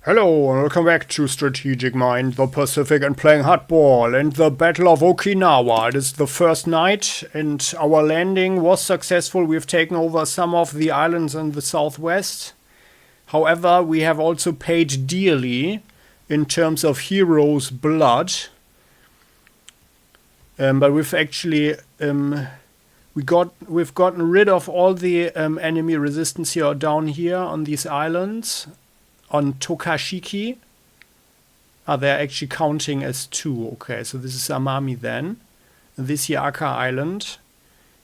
Hello and welcome back to Strategic Mind, the Pacific and playing hardball and the Battle of Okinawa. It is the first night and our landing was successful. We've taken over some of the islands in the southwest. However, we have also paid dearly in terms of heroes' blood. But we've actually we've gotten rid of all the enemy resistance here down here on these islands. On Tokashiki. They're actually counting as 2. Okay, so this is Amami then. This here, Aka Island.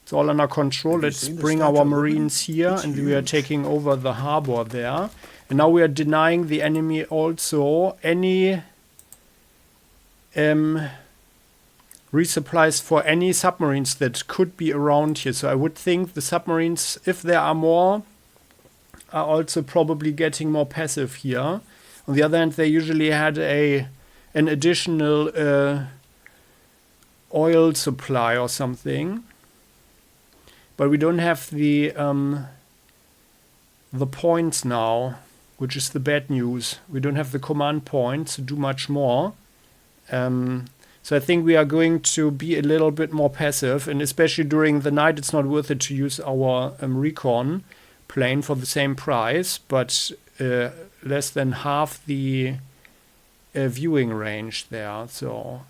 It's all under control. Let's bring our marines here and we are taking over the harbor there. And now we are denying the enemy also any resupplies for any submarines that could be around here. So I would think the submarines, if there are more, are also probably getting more passive here. On the other hand, they usually had an additional oil supply or something, but we don't have the points now, which is the bad news. We don't have the command points to do much more. So I think we are going to be a little bit more passive, and especially during the night, it's not worth it to use our recon plane for the same price, but less than half the viewing range there. So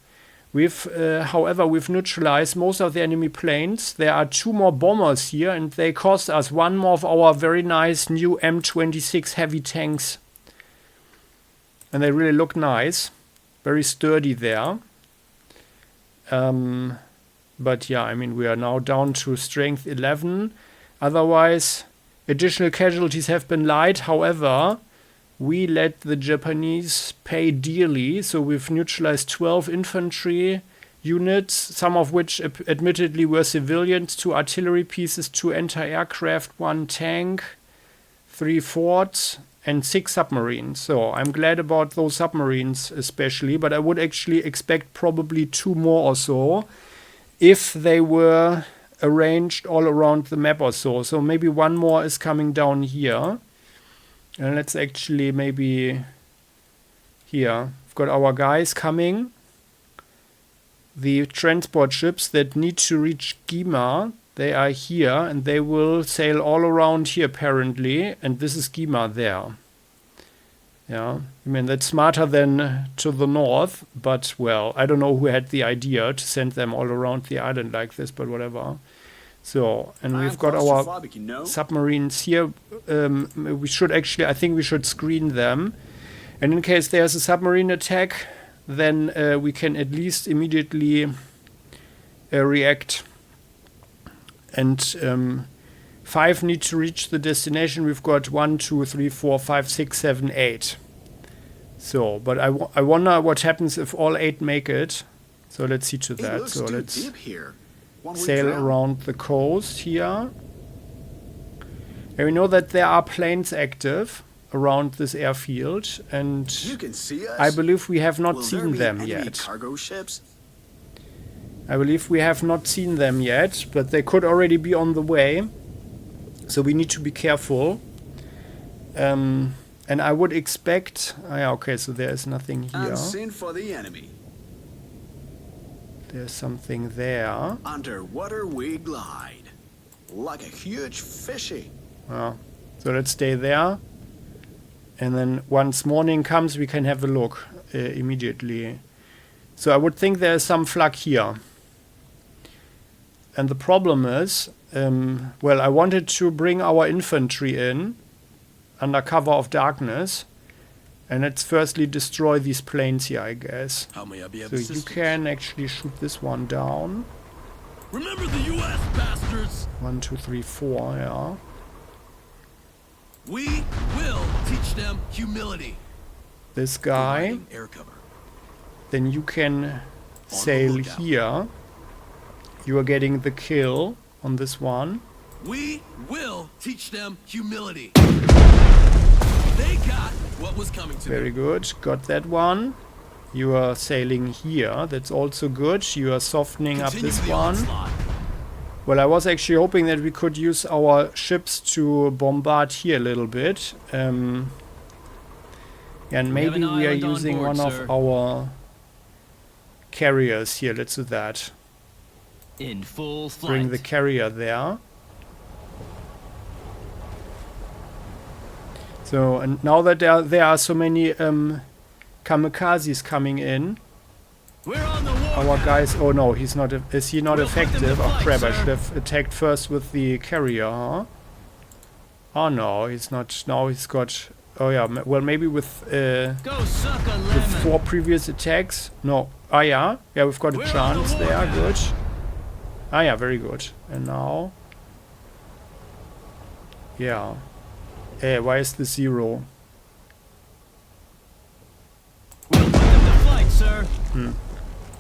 we've however we've neutralized most of the enemy planes. There are 2 more bombers here and they cost us 1 more of our very nice new M26 heavy tanks, and they really look nice, very sturdy there. But yeah, I mean, we are now down to strength 11. Otherwise, additional casualties have been light. However, we let the Japanese pay dearly. So we've neutralized 12 infantry units, some of which admittedly were civilians, 2 artillery pieces, 2 anti-aircraft, 1 tank, 3 forts, and 6 submarines. So I'm glad about those submarines especially, but I would actually expect probably 2 more or so if they were arranged all around the map or so. So maybe 1 more is coming down here. And let's actually maybe here. We've got our guys coming. The transport ships that need to reach Gima, they are here and they will sail all around here apparently. And this is Gima there. Yeah, I mean, that's smarter than to the north, but well, I don't know who had the idea to send them all around the island like this, but whatever. So, and we've got our submarines here. We should actually, I think we should screen them. And in case there's a submarine attack, then we can at least immediately react. And 5 need to reach the destination. We've got 1, 2, 3, 4, 5, 6, 7, 8. So, but I wonder what happens if all 8 make it. So let's see to that. So let's sail around the coast here. And we know that there are planes active around this airfield, and I believe we have not seen them yet. Cargo ships? I believe we have not seen them yet, but they could already be on the way. So we need to be careful. And I would expect... yeah, okay, so there is nothing here. Unseen for the enemy. There's something there. Underwater we glide. Like a huge fishy. So let's stay there. And then once morning comes, we can have a look immediately. So I would think there's some flak here. And the problem is... well, I wanted to bring our infantry in under cover of darkness, and let's firstly destroy these planes here, I guess. How may I be of So assistance? you can actually shoot this one down. Remember the U.S. bastards. 1, 2, 3, 4, yeah. We will teach them humility. This guy. Providing air cover. Then you can sail here. You are getting the kill on this one. We will teach them humility. They got what was coming to Very them. good. Got that one. You are sailing here. That's also good. You are softening up Continue this the one. onslaught. Well, I was actually hoping that we could use our ships to bombard here a little bit. And We have maybe an we are island on using board, one sir. of our carriers here. Let's do that. In full flight. Bring the carrier there. So, and now that there are so many kamikazes coming in, We're on the our warpath. guys... Oh no, he's not... Is he not We'll put them to effective? Oh flight, crap, I sir. should have attacked first with the carrier, huh? Oh no, he's not... Now he's got... Oh yeah, well maybe with Go suck a lemon. 4 previous attacks. No. Ah yeah. Yeah, we've got a We're on chance the there. warpath. Good. Ah yeah, very good. And now... Yeah. Why is the 0? We'll put them to flight, sir.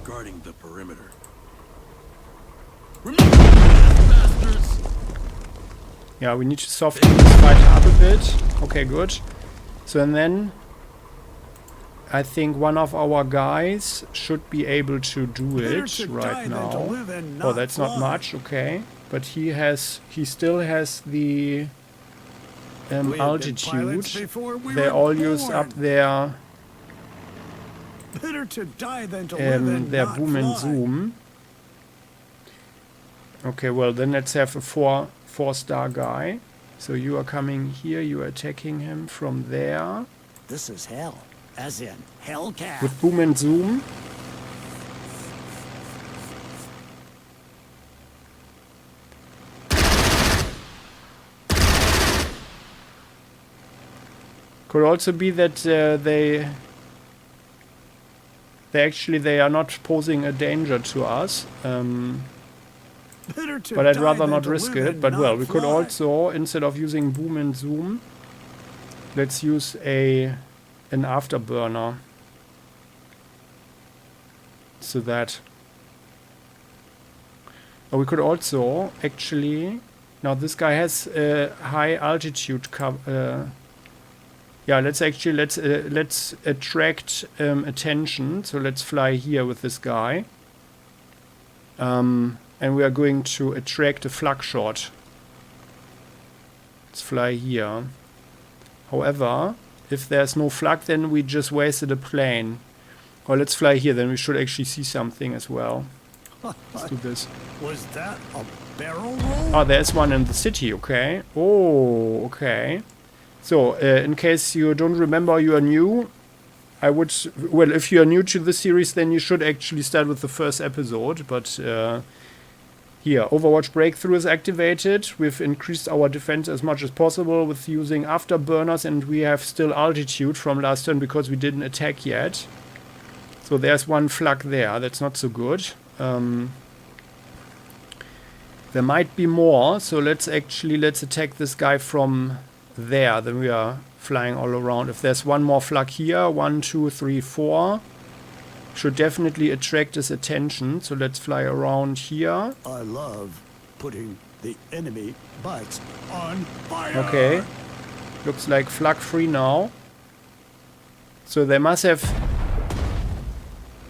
Guarding the perimeter. Remember the bastards. Yeah, we need to soften this fight up a bit. Okay, good. So and then I think one of our guys should be able to do it right now. Oh, that's not much, okay. But he still has the altitude. They all use up their boom and zoom. Okay, well then let's have a 4-star guy. So you are coming here, you are attacking him from there. This is hell, as in Hellcat. With boom and zoom. Could also be that they are not posing a danger to us. But I'd rather not risk it. But well, we could also, instead of using boom and zoom, let's use an afterburner. So that... Or we could also actually... Now this guy has high altitude yeah, let's attract attention. So let's fly here with this guy. And we are going to attract a flak shot. Let's fly here. However, if there's no flak, then we just wasted a plane. Or let's fly here, then we should actually see something as well. Let's do this. Was that a barrel roll? Oh, there's one in the city, okay. Oh, okay. So, in case you don't remember, you are new, I would... Well, if you are new to the series, then you should actually start with the first episode. But, here, Overwatch Breakthrough is activated. We've increased our defense as much as possible with using afterburners, and we have still altitude from last turn because we didn't attack yet. So there's one flak there. That's not so good. There might be more, so let's attack this guy from there. Then we are flying all around. If there's one more flak here, 1, 2, 3, 4, should definitely attract his attention. So let's fly around here. I love putting the enemy butts on fire. Okay, looks like flak free now. So they must have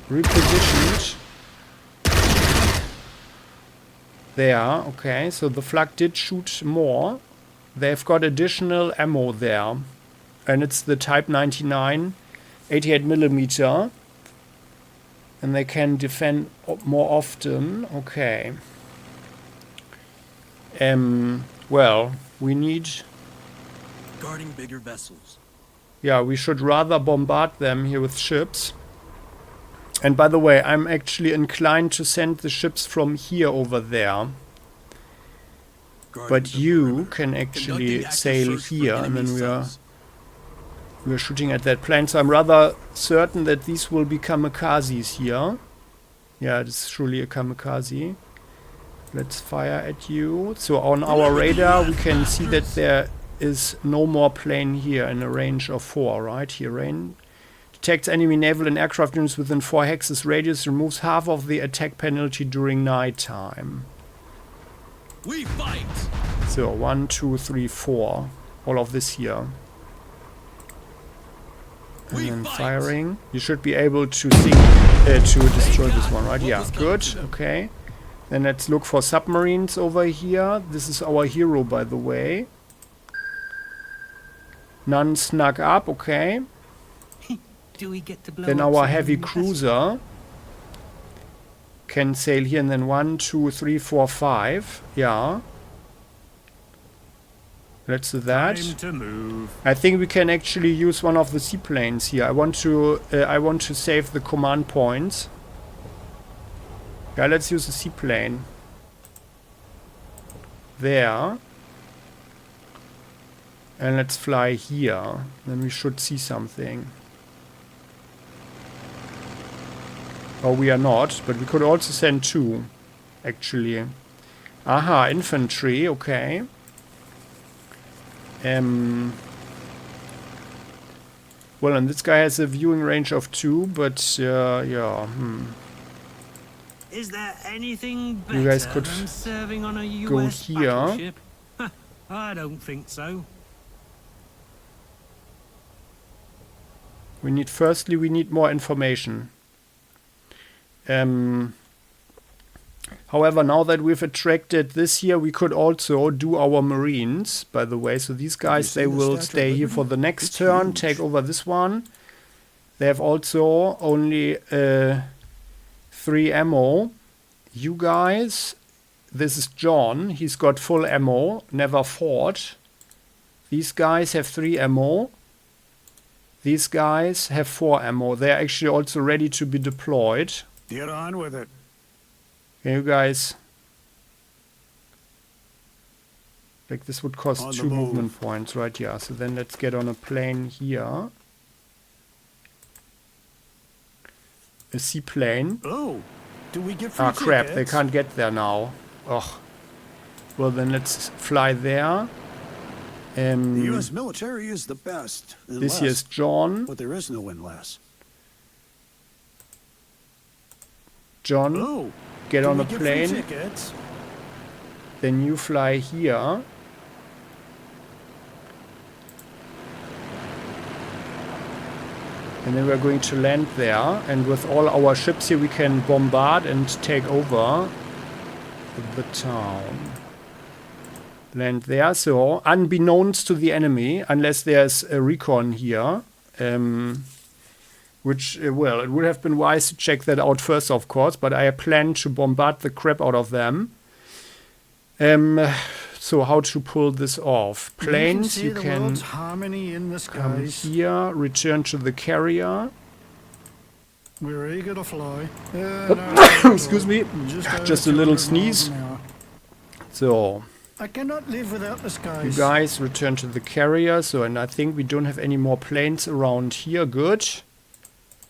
repositioned. There, okay, so the flak did shoot more. They've got additional ammo there. And it's the Type 99, 88mm. And they can defend more often. Okay. Well, we need... Guarding bigger vessels. Yeah, we should rather bombard them here with ships. And by the way, I'm actually inclined to send the ships from here over there. But you can actually sail here, and then we are shooting at that plane. So I'm rather certain that these will be kamikazes here. Yeah, it is truly a kamikaze. Let's fire at you. So on our radar, we can see that there is no more plane here in a range of 4, right? Here, rain. Detects enemy naval and aircraft units within 4 hexes radius. Removes half of the attack penalty during night time. We fight. So 1, 2, 3, 4. All of this here. And then firing. You should be able to sink, to destroy this one, right? Yeah, good. Okay. Then let's look for submarines over here. This is our hero, by the way. None snuck up, okay. Do we get to blow Then up our some heavy vessels? cruiser can sail here, and then 1, 2, 3, 4, 5. Yeah. Let's do that. Time to move. I think we can actually use one of the seaplanes here. I want to save the command points. Yeah, let's use a seaplane. There. And let's fly here. Then we should see something. Oh, we are not, but we could also send 2, actually. Aha, infantry, okay. Well, and this guy has a viewing range of 2, but yeah. Is there anything You guys better could than serving on a go US here. battleship? I don't think so. Firstly, we need more information. However, now that we've attracted this here, we could also do our marines, by the way. So these guys, they will stay here for the next turn, take over this one. They have also only 3 ammo. You guys, this is John. He's got full ammo, never fought. These guys have 3 ammo. These guys have 4 ammo. They're actually also ready to be deployed. Get on with it. Okay, you guys. Like this would cost On the 2 move. movement points, right? Yeah. So then let's get on a plane here. A seaplane. Oh, do we get free Ah, crap. They tickets? can't get there now. Ugh. Well, then let's fly there. The U.S. military is the best. This here is John. But there is no unless. John, Oh, get do on we a get free plane. tickets? Then you fly here. And then we're going to land there. And with all our ships here, we can bombard and take over the town. Land there. So, unbeknownst to the enemy, unless there's a recon here. Which, well, it would have been wise to check that out first, of course. But I plan to bombard the crap out of them. So how to pull this off? Planes, you can harmony in the come skies. here, return to the carrier. We're eager to fly. Excuse me, just a little sneeze. So, I cannot live without the you skies. guys return to the carrier. So, and I think we don't have any more planes around here. Good.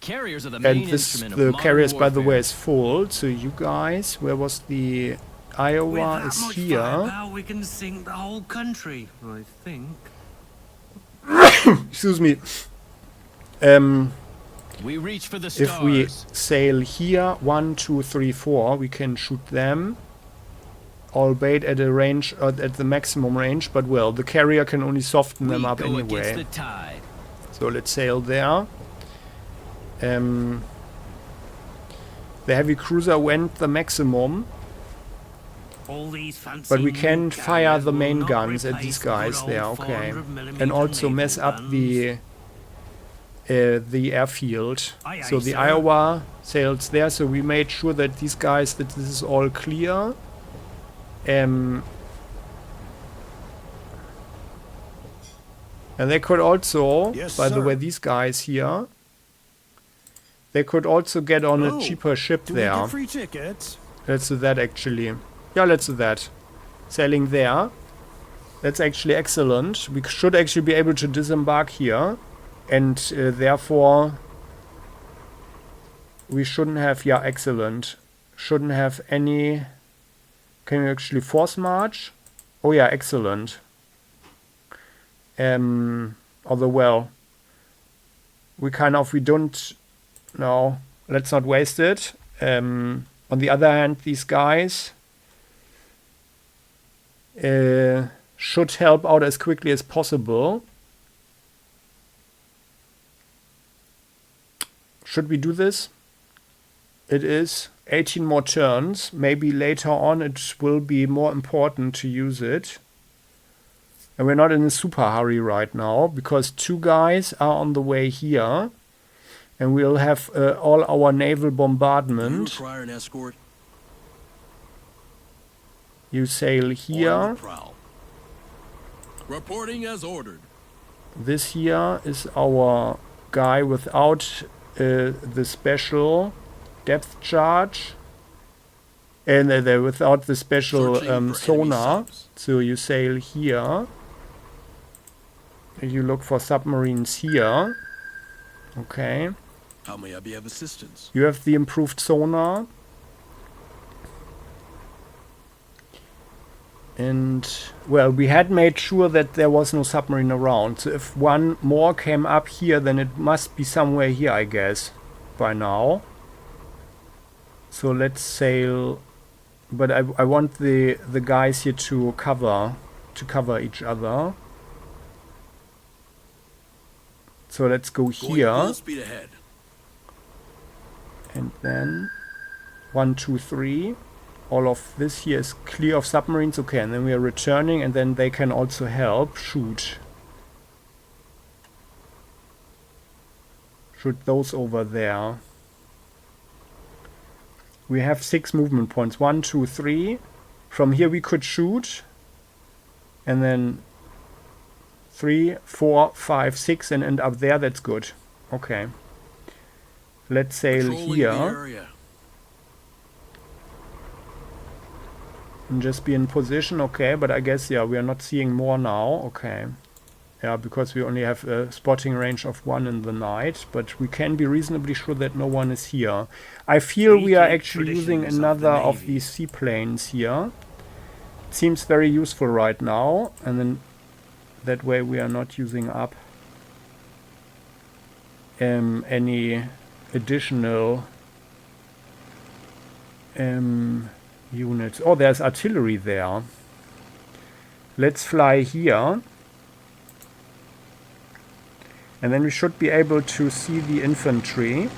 Carriers are the main And this, instrument of the modern carriers, by the way, warfare. is full. So you guys, where was the With Iowa that is much here. firepower, we can sink the whole country, I think. Excuse me. We reach for the If stars. we sail here, 1, 2, 3, 4, we can shoot them. Albeit at a range, at the maximum range, but well, the carrier can only soften them we up go against anyway. the tide. So let's sail there. The heavy cruiser went the maximum, All these fancy but we can new fire carriers the will main not guns at replace these the good guys old there, okay. 400mm And also naval mess up guns. the airfield. Aye, So aye, the sir. Iowa sails there, so we made sure that these guys, that this is all clear. And they could also, Yes, by the sir. way, these guys here, they could also get on a Oh, cheaper ship Do we there. get free tickets? Let's do that actually. Yeah, let's do that. Sailing there. That's actually excellent. We should actually be able to disembark here. And therefore, we shouldn't have, yeah, excellent. Shouldn't have any... Can we actually force march? Oh yeah, excellent. Although, well, we don't... No, let's not waste it. On the other hand, these guys should help out as quickly as possible. Should we do this? It is 18 more turns. Maybe later on it will be more important to use it. And we're not in a super hurry right now, because 2 guys are on the way here. And we'll have all our naval Do you bombardment. require an escort? You sail On here. the prowl. Reporting as ordered. This here is our guy without the special depth charge. And without the special Searching for enemy sonar. subs. So you sail here. You look for submarines here. Okay. How may I be of assistance? You have the improved sonar. And, well, we had made sure that there was no submarine around. So if one more came up here, then it must be somewhere here, I guess, by now. So let's sail. But I want the guys here to cover each other. So let's go Going here. full speed ahead. And then 1, 2, 3. All of this here is clear of submarines. Okay, and then we are returning, and then they can also help shoot. Shoot those over there. We have 6 movement points. 1, 2, 3. From here we could shoot. And then 3, 4, 5, 6 and end up there. That's good. Okay. Let's sail Patrolling here. the area. And just be in position. Okay, but I guess, yeah, we are not seeing more now. Okay. Yeah, because we only have a spotting range of 1 in the night. But we can be reasonably sure that no one is here. I feel we are actually using another of these seaplanes here. It seems very useful right now. And then that way we are not using up any additional units. Oh, there's artillery there. Let's fly here. And then we should be able to see the infantry.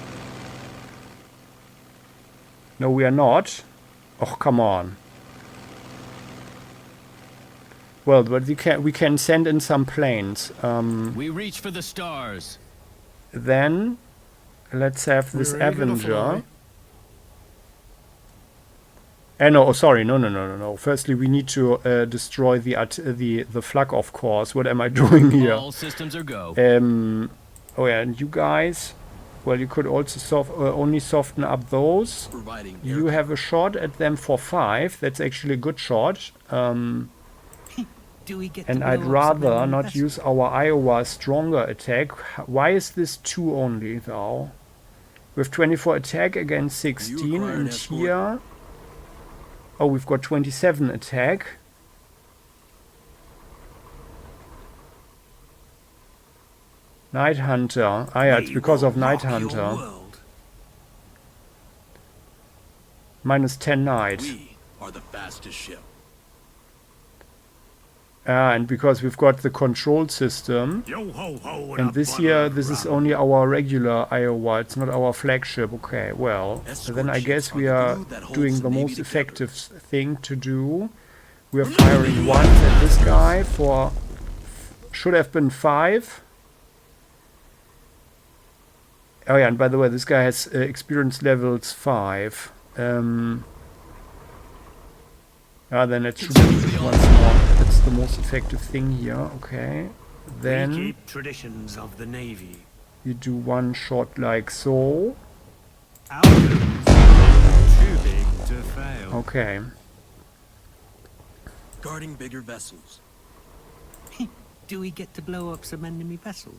No, we are not. Oh, come on. Well, but we can send in some planes. We reach for the stars. Then let's have this Avenger. No, oh, sorry, no. Firstly, we need to destroy the flak, of course. What am I doing here? All systems are go. Oh yeah, and you guys, well, you could also only soften up those. Providing You have a shot at them for 5. That's actually a good shot. Do we get And to I'd blow up some rather enemy not vessels? use our Iowa stronger attack. Why is this 2 only, though? We have 24 attack against 16, require an and escort? here... Oh, we've got 27 attack. Night Hunter. Ah, yeah, it's We because will of Night rock your Hunter. world. Minus 10 Night. We are the fastest ship. Ah, and because we've got the control system. Yo ho ho. And this here, this is only our regular Iowa. It's not our flagship. Okay, well, Escort then I ships guess are we the are glue that holds doing the the Navy most together. effective thing to do. We are firing once at this guy for... Should have been 5. Oh yeah, and by the way, this guy has experience levels 5. Then let's shoot him once more. That's the most effective thing here. Okay. We Then keep traditions of the Navy. you do one shot like so. Our guns are too big to fail. Okay. Guarding bigger vessels. Do we get to blow up some enemy vessels?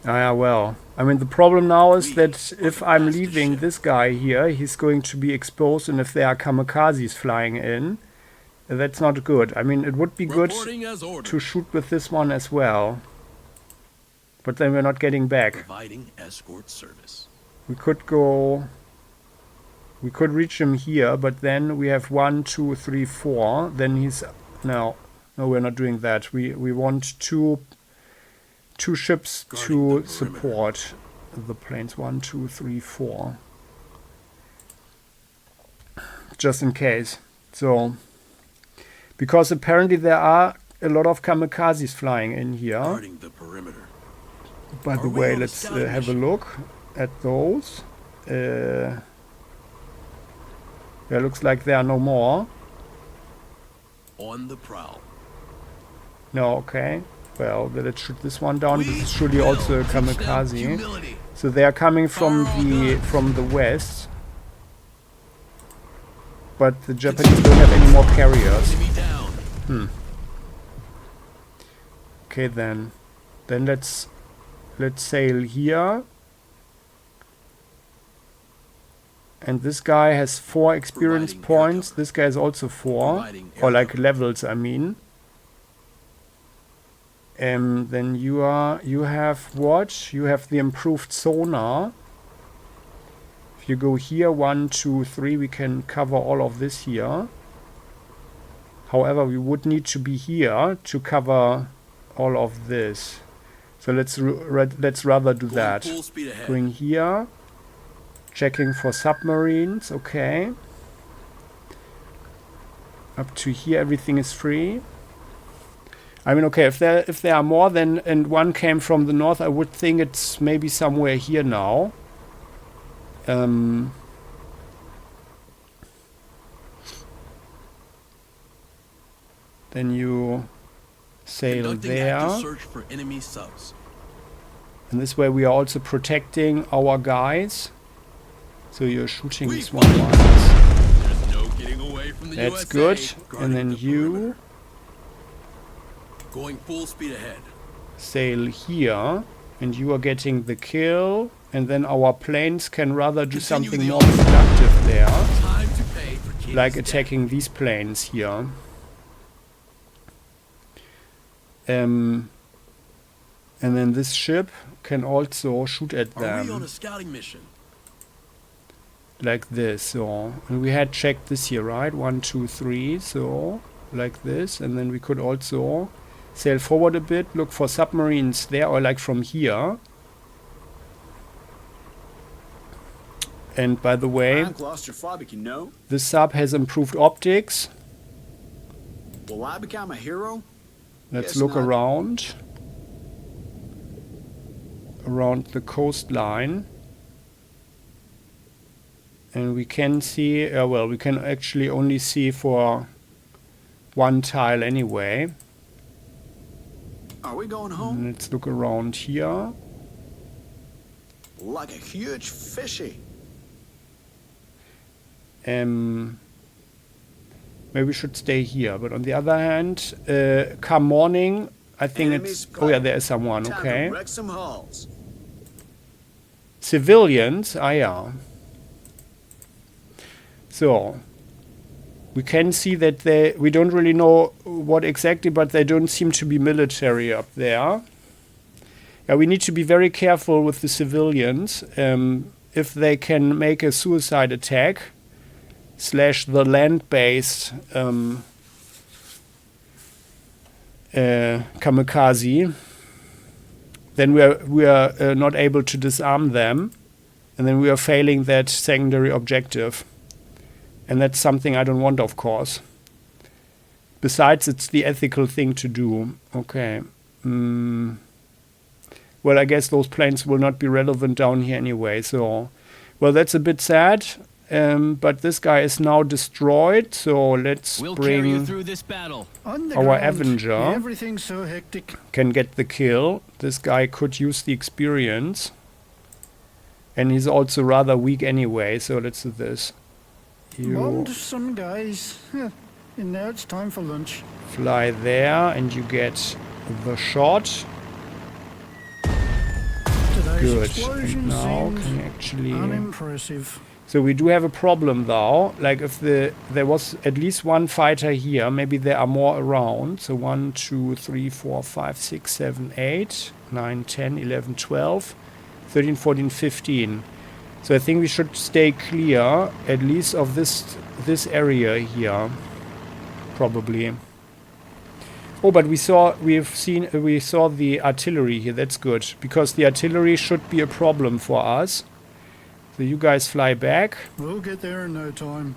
Ah, yeah, well, I mean, the problem now is We that are if the I'm fastest leaving ship. this guy here, he's going to be exposed, and if there are kamikazes flying in, that's not good. I mean, it would be good Reporting as ordered. to shoot with this one as well. But then we're not getting back. Providing escort service. We could go... We could reach him here, but then we have 1, 2, 3, 4. Then he's... No, we're not doing that. We want two ships Guarding to the perimeter. support the planes. 1, 2, 3, 4. Just in case. So, because apparently there are a lot of kamikazes flying in here. Guarding the perimeter. By the Are we way, on a let's scouting have a mission? look. at those. Yeah, looks like there are no more. On the prowl. No, okay. Well, then let's shoot this one down. We This is surely will also a teach them kamikaze. humility. So they are coming from Fire all the west. But the Japanese don't have any more carriers. Enemy down. Okay then. Then let's sail here. And this guy has 4 experience Providing air points. cover. This guy is also 4. Providing air Or like cover. levels, I mean. Then you have what? You have the improved sonar. If you go here, 1, 2, 3, we can cover all of this here. However, we would need to be here to cover all of this. So let's rather do Going that. full speed ahead. Going here. Checking for submarines, okay. Up to here everything is free. I mean, okay, if there are more than, and one came from the north, I would think it's maybe somewhere here now. Then you sail Conducting there. active search for enemy subs. And this way we are also protecting our guys. So you're shooting We this one fight. once. There's no getting away from the That's USA. good. Guarding And then the you perimeter. Going full speed ahead. sail here. And you are getting the kill. And then our planes can rather do Continue something the more offensive. productive there. Time to pay for Katie's Like debt. attacking these planes here. And then this ship can also shoot at Are we on them. a scouting mission? Like this. So, and we had checked this here, right? 1, 2, 3. So, like this. And then we could also sail forward a bit, look for submarines there, or like from here. And by the way, I'm claustrophobic, you know. this sub has improved optics. Will I become a hero? Let's Guess look not. around the coastline. And we can see, well, we can actually only see for one tile anyway. Are we going home? And let's look around here. Like a huge fishy. Maybe we should stay here. But on the other hand, come morning, I think Enemies it's... Oh yeah, spotted. there is someone, Time okay. to wreck some hulls. Civilians, yeah. So, we can see that we don't really know what exactly, but they don't seem to be military up there. Yeah, we need to be very careful with the civilians. If they can make a suicide attack, / the land-based kamikaze, then we are not able to disarm them, and then we are failing that secondary objective. And that's something I don't want, of course. Besides, it's the ethical thing to do. Okay. Well, I guess those planes will not be relevant down here anyway. So, well, that's a bit sad. But this guy is now destroyed. So let's We'll carry you bring through this battle. On the our ground, Avenger. Everything's so hectic. Can get the kill. This guy could use the experience. And he's also rather weak anyway. So let's do this. You Bombed some guys. And now it's time for lunch. fly there and you get the shot. Today's Good. explosion And now seems can you actually... unimpressive. So we do have a problem though. Like if there was at least one fighter here, maybe there are more around. So 1, 2, 3, 4, 5, 6, 7, 8, 9, 10, 11, 12, 13, 14, 15. So I think we should stay clear at least of this area here. Probably. Oh, but we saw the artillery here. That's good, because the artillery should be a problem for us. So you guys fly back. We'll get there in no time.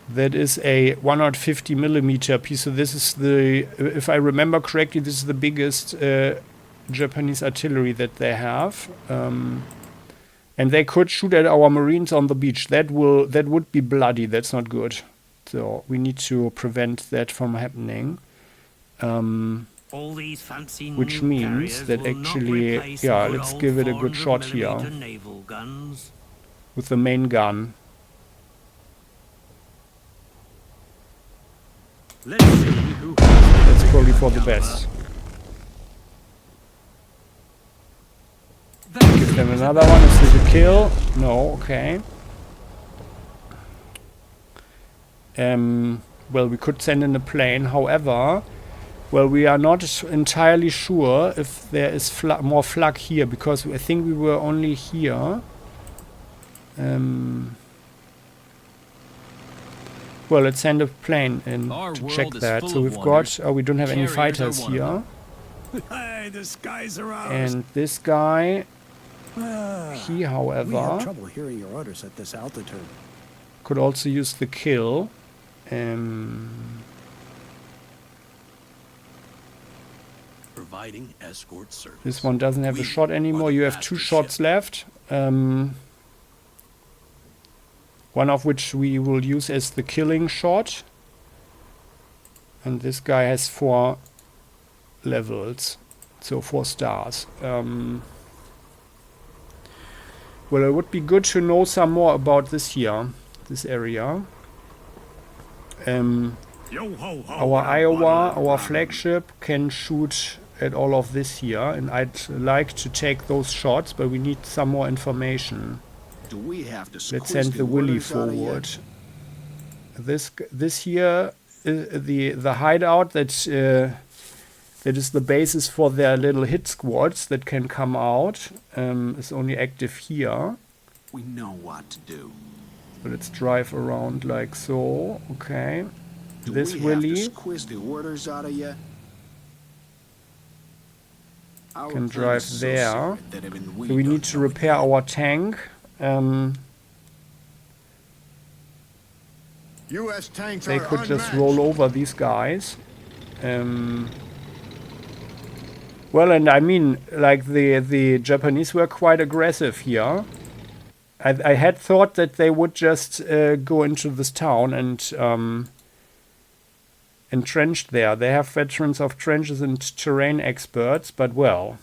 That is a 150mm piece. So this is the, if I remember correctly, this is the biggest Japanese artillery that they have. And they could shoot at our marines on the beach. That would be bloody. That's not good. So we need to prevent that from happening. All these fancy Which new means carriers that will not actually, replace yeah, good let's old give it a good shot here 400mm naval guns. with the main gun. Let's see who has That's probably for the best. Give them another one. Is this a kill? No, okay. Well, we could send in a plane. However, well, we are not entirely sure if there is more flak here, because I think we were only here. Well, let's send a plane in to check that. So we've got... Oh, we don't have any fighters here. Hey, the skies are ours. And this guy... He, We have however, trouble hearing your orders at this altitude. could also use the kill. Providing escort service. This one doesn't have a We shot anymore. are the You have 2 master shots ship. left. One of which we will use as the killing shot. And this guy has 4 levels. So 4 stars. Well, it would be good to know some more about this here. This area. Yo ho ho. Our Iowa, our flagship, can shoot at all of this here, and I'd like to take those shots, but we need some more information. Do we have to Let's squeeze send the Willy orders out of you? forward. This here, the hideout that is the basis for their little hit squads that can come out, is only active here. We know what to do. So let's drive around like so. Okay. Do This we have to Willy squeeze the orders out of you? Our can plan drive is so there. secret that even So we don't need to know it repair yet. our tank. U.S. tanks They are could just unmatched. roll over these guys. Well, and I mean, like the Japanese were quite aggressive here. I had thought that they would just go into this town and entrench there. They have veterans of trenches and terrain experts, but well,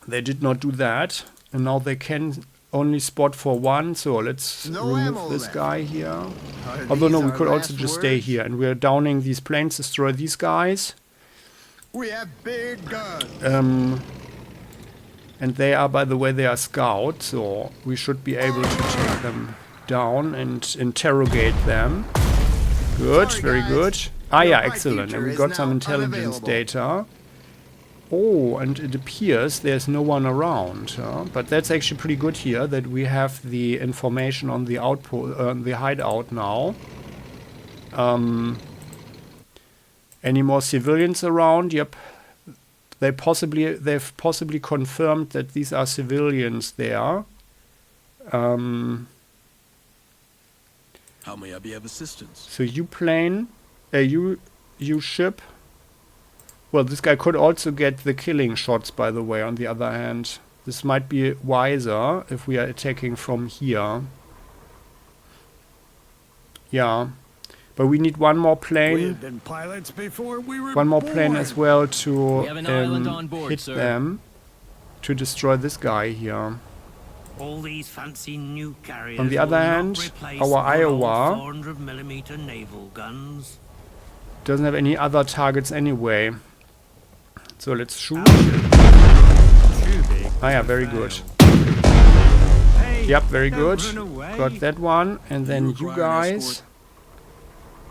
they did not do that. And now they can only spot for 1, so let's No ammo remove this left. guy here. Are Although no, these we our could also last just stay words? here, and we're downing these planes, destroy these guys. We have big guns. And they are, by the way, they are scouts, so we should be able to take them down and interrogate them. Good, Sorry, very guys. good. Ah, Your yeah, bright excellent. And future we is got some now intelligence unavailable. data. Oh, and it appears there's no one around. But that's actually pretty good here, that we have the information on the outpost, the hideout now. Any more civilians around? Yep. They've possibly confirmed that these are civilians there. How may I be of assistance? So you plane, you ship. Well, this guy could also get the killing shots, by the way, on the other hand. This might be wiser if we are attacking from here. Yeah. But we need one more We plane. have been pilots before we were One more born. plane as well to We have an island on board, hit sir. them. To destroy this guy here. All these fancy new carriers On the will other not hand, replace our good old Iowa 400mm naval guns. doesn't have any other targets anyway. So let's shoot. too big Ah, yeah, to very fail. good. Hey, Yep, very don't good. run away. Got that one. And then you require an guys escort?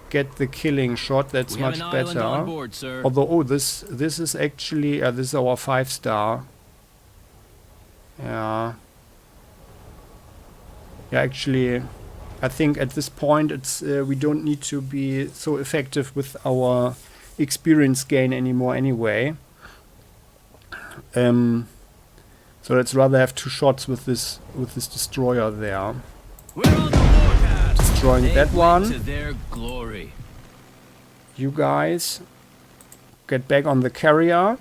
get the killing shot. That's We have much an island on better. board, sir. Although, oh, this is actually this is our 5-star. Yeah. Yeah, actually, I think at this point it's we don't need to be so effective with our experience gain anymore anyway. So let's rather have 2 shots with this destroyer there. We're on the warpath. Just destroying They that went to one. their glory. You guys get back on the carrier.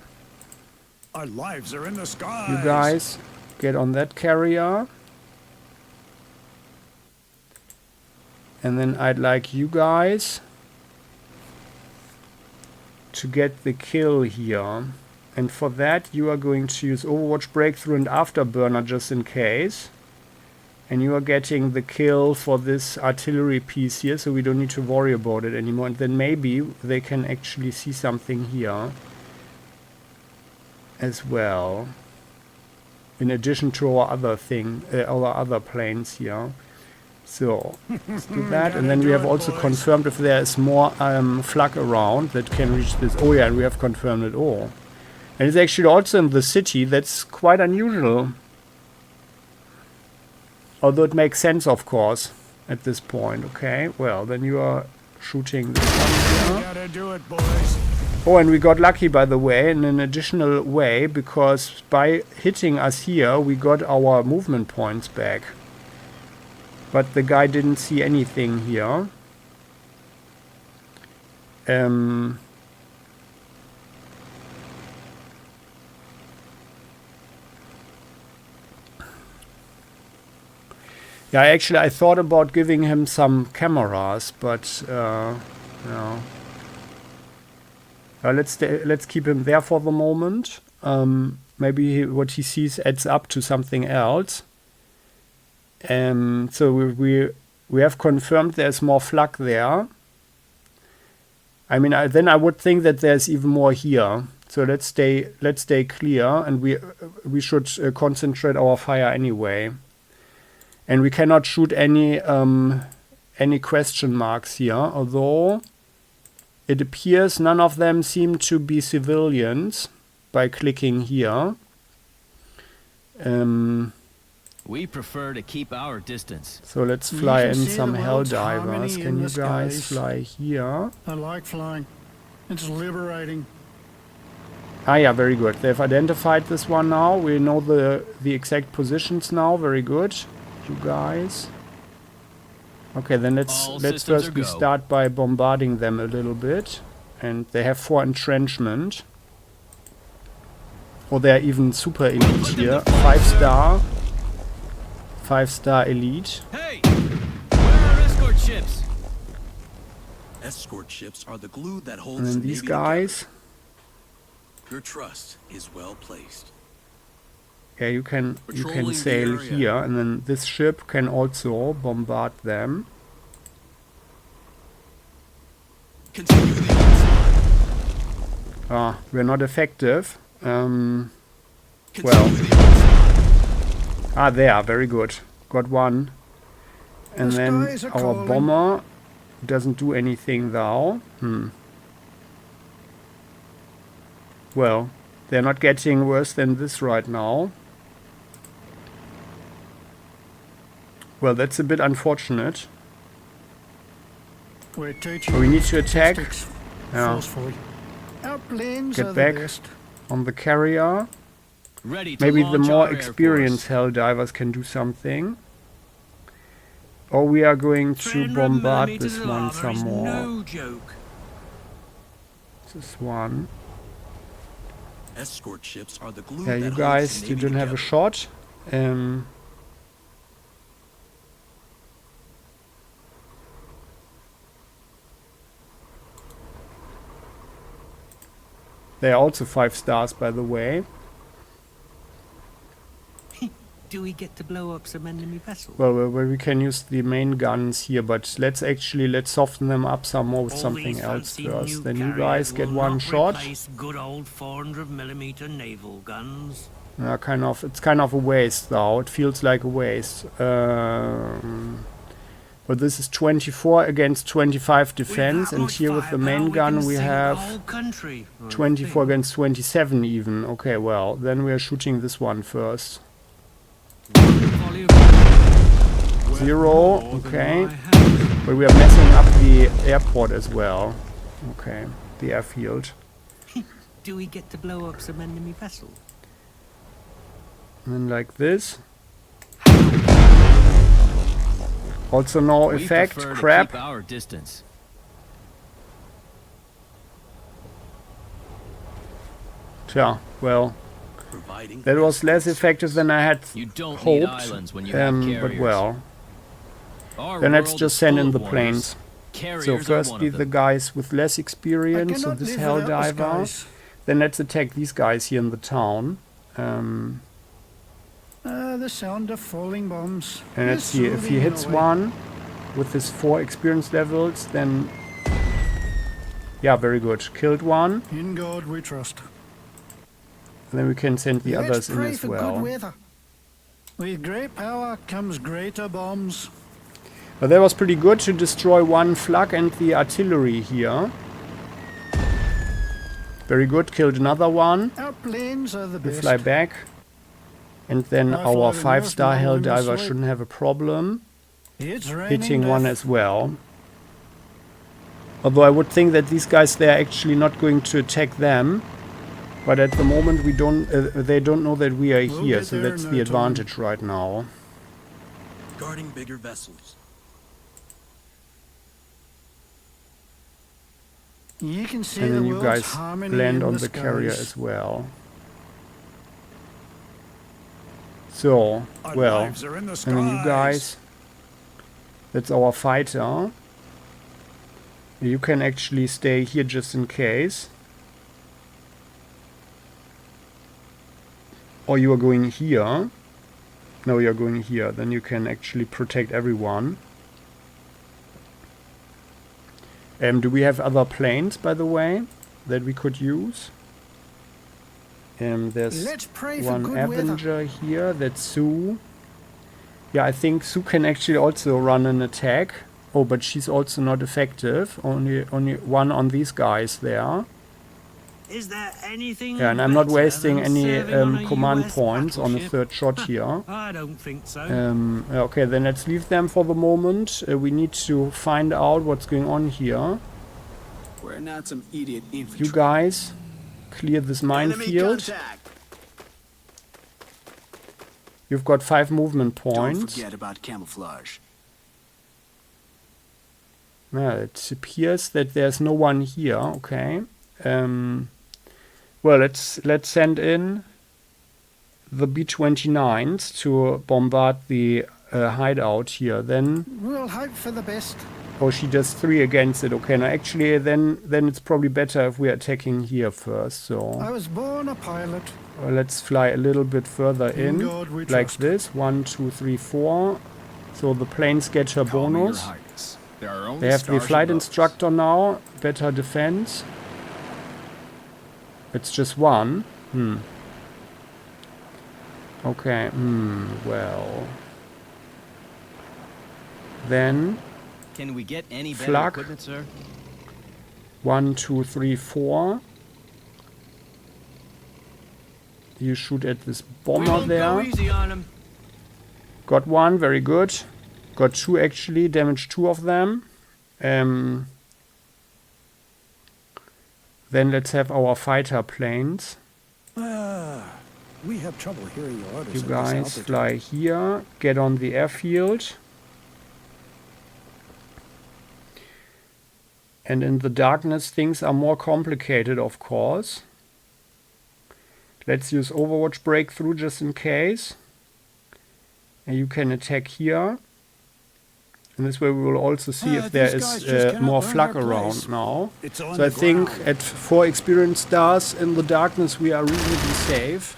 Our lives are in the skies. You guys get on that carrier. And then I'd like you guys to get the kill here. And for that you are going to use Overwatch Breakthrough and Afterburner just in case. And you are getting the kill for this artillery piece here, so we don't need to worry about it anymore. And then maybe they can actually see something here as well. In addition to our other thing, our other planes here. So, let's do that. And then we have also confirmed if there is more flak around that can reach this. Oh yeah, and we have confirmed it all. And it's actually also in the city. That's quite unusual. Although it makes sense, of course, at this point. Okay, well, then you are shooting this one here. Gotta do it, boys. Oh, and we got lucky, by the way, in an additional way, because by hitting us here, we got our movement points back. But the guy didn't see anything here. Yeah, actually, I thought about giving him some cameras, but no. Let's keep him there for the moment. Maybe what he sees adds up to something else. So we have confirmed there's more flak there. I mean, then I would think that there's even more here. So let's stay clear, and we should concentrate our fire anyway. And we cannot shoot any question marks here, although it appears none of them seem to be civilians by clicking here. We prefer to keep our distance. So let's fly can in see some the hell world's divers. harmony Can in you the guys skies. fly here? I like flying. It's liberating. Ah, yeah, very good. They've identified this one now. We know the exact positions now. Very good. You guys. Okay, then let's systems first are we go. start by bombarding them a little bit. And they have 4 entrenchment. Oh, they're even super elite here. 5-star. 5-star elite. Hey! Where are our escort ships? Escort ships are the glue that And holds then the these Navy guys. together. Your trust is well placed. Yeah, you can Patrolling the sail area. here, and then this ship can also bombard them. Continue the onslaught. We're not effective. Continue Well. the onslaught. There, very good. Got one. And The then skies are our calling. bomber doesn't do anything now. Well, they're not getting worse than this right now. Well, that's a bit unfortunate. We're teaching We need to attack statistics Yeah. forcefully. Our planes Get are back. the best. on the carrier. Ready to Maybe the launch more our Air experienced Force. hell divers can do something. Or we are going to 300 bombard millimeters this of one armor some is more. no joke. This one. Escort ships are the glue Yeah, that you holds guys, the you Navy don't have a together. shot. They are also 5 stars, by the way. Do we get to blow up some enemy vessels? Well, we can use the main guns here, but let's soften them up some more with All something these else fancy first. new Then you carriers guys get will one not shot. replace good old 400mm naval guns. It's kind of a waste though. It feels like a waste. But this is 24 against 25 defense, and here with the main gun we have 24 against 27 even. Okay, well, then we are shooting this one first. 0, okay. But we are messing up the airport as well. Okay, the airfield. Do we get to blow up some enemy vessels? And then like this. Also no We effect. prefer to Crap. keep our distance. Tja, well, Providing that was less escorts. effective than I had You don't need hoped. islands when you have carriers. But well, Our then let's world just is send full in of the warriors. planes. Carriers So are one firstly of the them. guys with less I experience, so cannot this live hell without the diver. skies. Then let's attack these guys here in the town. The sound of falling bombs. And let's is see, if he soothing in hits a way. one with his 4 experience levels, then... Yeah, very good. Killed one. In God we trust. And then we can send the Let's others in pray as for good well. weather. With great power comes greater bombs. But that was pretty good to destroy one flak and the artillery here. Very good, killed another one. Our planes are the We best. fly back. And then I our fly the 5-star North Mole in the Helldiver sleep. shouldn't have a problem It's raining hitting one death. as well. Although I would think that these guys, they are actually not going to attack them. But at the moment we don't, they don't know that we are We'll here, get so there that's in the no advantage right now. Guarding bigger vessels. You can see And the then you world's guys harmony land in on the the carrier skies. as well. So, Our well, lives are in the and then you skies. guys, that's our fighter. You can actually stay here just in case. Or you are going here. No, you're going here. Then you can actually protect everyone. Do we have other planes, by the way, that we could use? There's Let's pray for one good weather. Avenger here. That's Sue. Yeah, I think Sue can actually also run an attack. Oh, but she's also not effective. Only one on these guys there. Is there anything Yeah, and I'm not better wasting than any serving on a command US points on a battleship? third shot here. I don't think so. Okay, then let's leave them for the moment. We need to find out what's going on here. We're not some idiot infantry. You guys, clear this Enemy minefield. contact. You've got 5 movement Don't points. forget about camouflage. Yeah, it appears that there's no one here. Okay. Well, let's send in the B-29s to bombard the hideout here. Then, We'll hope for the best. oh, she does 3 against it. Okay, now actually, then it's probably better if we're attacking here first. So I was born a pilot. let's fly a little bit further In in, God we like trust. this. 1, 2, 3, 4. So the planes get her Call me, Your bonus. Highness. There are only They have the stars flight above us. instructor now. Better defense. It's just 1. Okay. Well. Then Can we get any better Flak. equipment, sir? 1, 2, 3, 4. You shoot at this We bomber won't go there. easy on 'em. Got 1. Very good. Got 2 actually. Damaged 2 of them. Then let's have our fighter planes. We have trouble hearing your orders. You at this guys altitude. fly here, get on the airfield. And in the darkness things are more complicated, of course. Let's use Overwatch Breakthrough just in case. And you can attack here. And this way we will also see if there these guys just is cannot more learn flak their around place. now. It's on So I the think ground. at 4 experience stars in the darkness we are reasonably safe.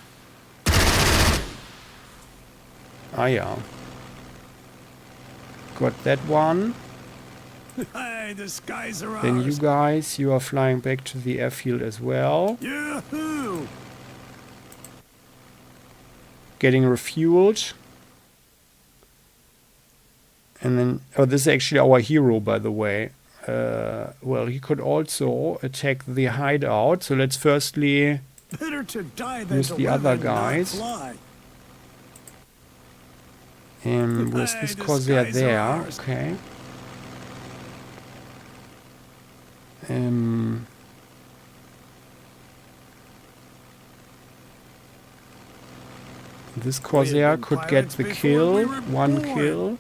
Ah yeah. Got that one. Hey, the skies are Then you ours. guys, you are flying back to the airfield as well. Yahoo! Getting refueled. And then, oh, this is actually our hero, by the way. Well, he could also attack the hideout. So let's firstly Better to die than use to the live other and not guys. fly. With Hey, this the Corsair skies are there. ours. Okay. This Corsair been could get pilots the before kill. we were 1 born. kill.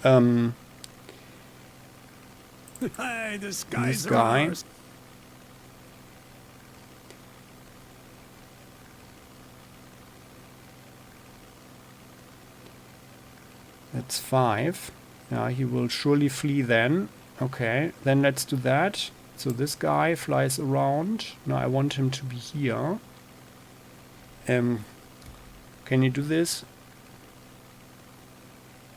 Hey, the skies this are guy. ours. That's 5. Yeah, he will surely flee then. Okay, then let's do that. So this guy flies around. Now I want him to be here. Can you do this?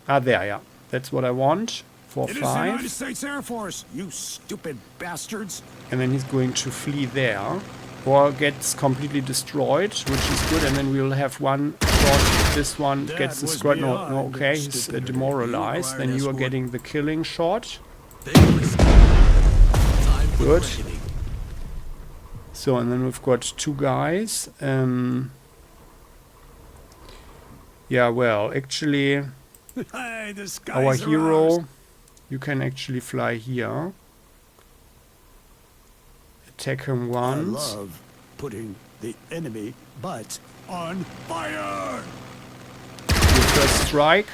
Ah, there, yeah. That's what I want. For It is the United 5. States Air Force, you stupid bastards. And then he's going to flee there. Or gets completely destroyed, which is good. And then we'll have one shot. This one That gets was destroyed. No, beyond okay, he's stupidity. demoralized. You Then you are escort. getting the killing shot. They listen. Time for Good. reckoning. So, and then we've got 2 guys. Yeah, well, actually, Hey, the skies our are ours. hero, you can actually fly here. Attack him I once. love putting the enemy butts on fire. Your first strike.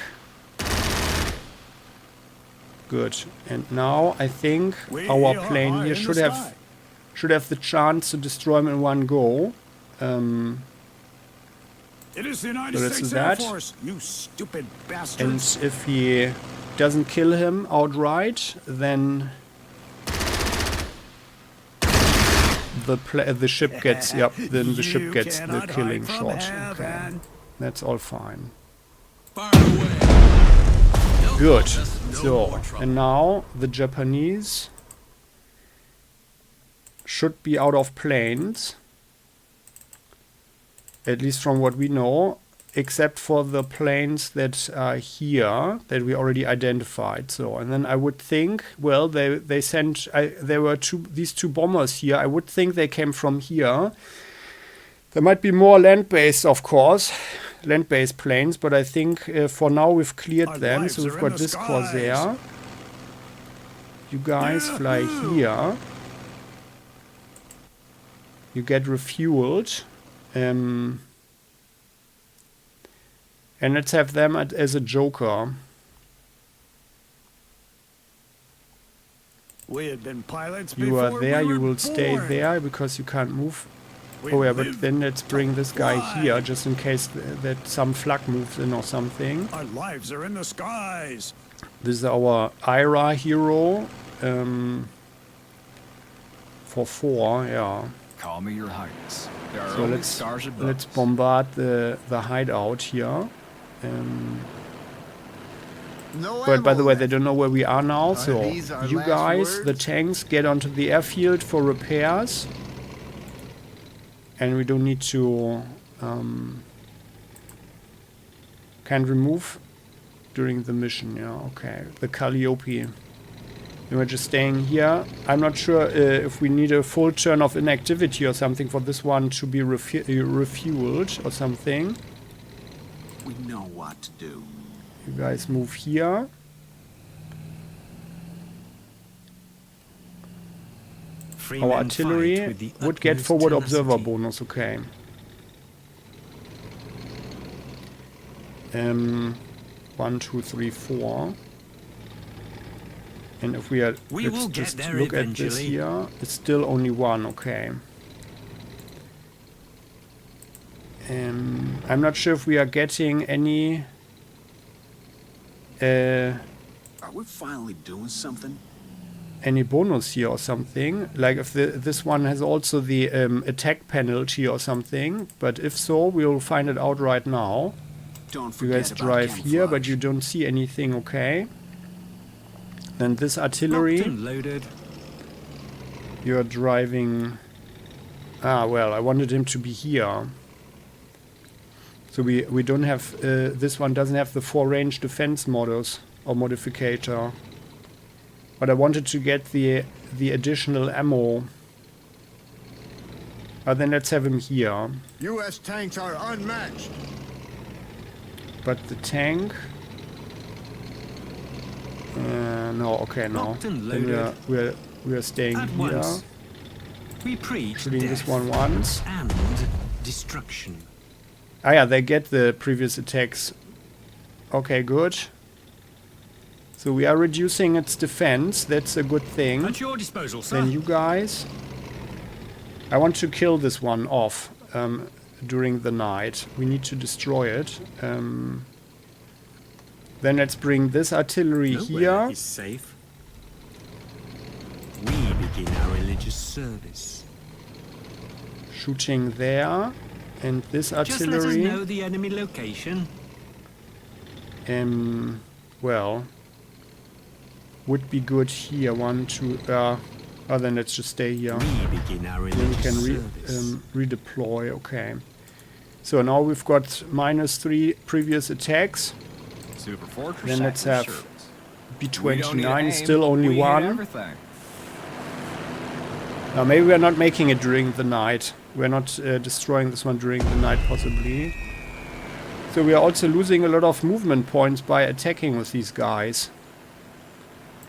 Good. And now I think We our are plane high here in should the have sky. the chance to destroy him in one go. It is the United So let's States do Air that. Force, you stupid And bastards. if he doesn't kill him outright, then the ship gets then the ship You gets the cannot killing hide from shot. Okay. heaven. That's all fine. Fire away. They'll Good. cause us no So, more trouble. and now the Japanese should be out of planes. At least from what we know. Except for the planes that are here, that we already identified. So, and then I would think, well, they sent, there were these 2 bombers here. I would think they came from here. There might be more land-based, of course, land-based planes, but I think for now we've cleared Our them. lives So we've are in got the this skies. Corsair. You guys fly here. You get refueled. And let's have them as a joker. We had been pilots You before are there, we you were will stay born. there because you can't move. We Oh yeah, but live then let's bring this guy fly. here just in case that some flak moves in or something. Our lives are in the skies. This is our IRA hero. For 4, yeah. Call me your highness. There are So only let's stars above let's us. bombard the hideout here. No But by the way, ammo they don't know where we are now, Are so these our you last guys, the words? tanks, get onto the airfield for repairs. And we don't need to... can't remove during the mission, yeah, okay. The Calliope. And we're just staying here. I'm not sure if we need a full turn of inactivity or something for this one to be refueled or something. We know what to do. You guys move here. Free Our men artillery fight with the would get utmost forward observer tenacity. bonus, okay. 1, 2, 3, 4. And if we are, We let's will get just there look at this eventually. here. It's still only 1, okay. I'm not sure if we are getting any. Are we finally doing something? Any bonus here or something, like if this one has also the attack penalty or something, but if so, we'll find it out right now. Don't You forget guys about drive here, but camouflage. you don't see anything, okay. Then this artillery, Locked and loaded. you're driving... Ah, well, I wanted him to be here. So we don't have... this one doesn't have the 4-range defense modus or modificator. But I wanted to get the additional ammo. Then let's have him here. U.S. tanks are unmatched. But the tank... no, okay, no. Locked and Then loaded. we are staying At here. once. We preach Shooting this death one once. and destruction. Ah yeah, they get the previous attacks. Okay, good. So we are reducing its defense. That's a good thing. At your disposal, sir. Then you guys... I want to kill this one off during the night. We need to destroy it. Then let's bring this artillery Nowhere here. is safe. We begin our religious service. Shooting there. And this Just let us artillery... know the enemy location. Well... would be good here. 1, 2... oh, then let's just stay here. We begin our Then we religious can service. redeploy. Okay. So now we've got -3 previous attacks. Super Fortress. Then let's active have service. B-29, still only one. Everything. Now maybe we're not making it during the night. We're not destroying this one during the night, possibly. So we are also losing a lot of movement points by attacking with these guys.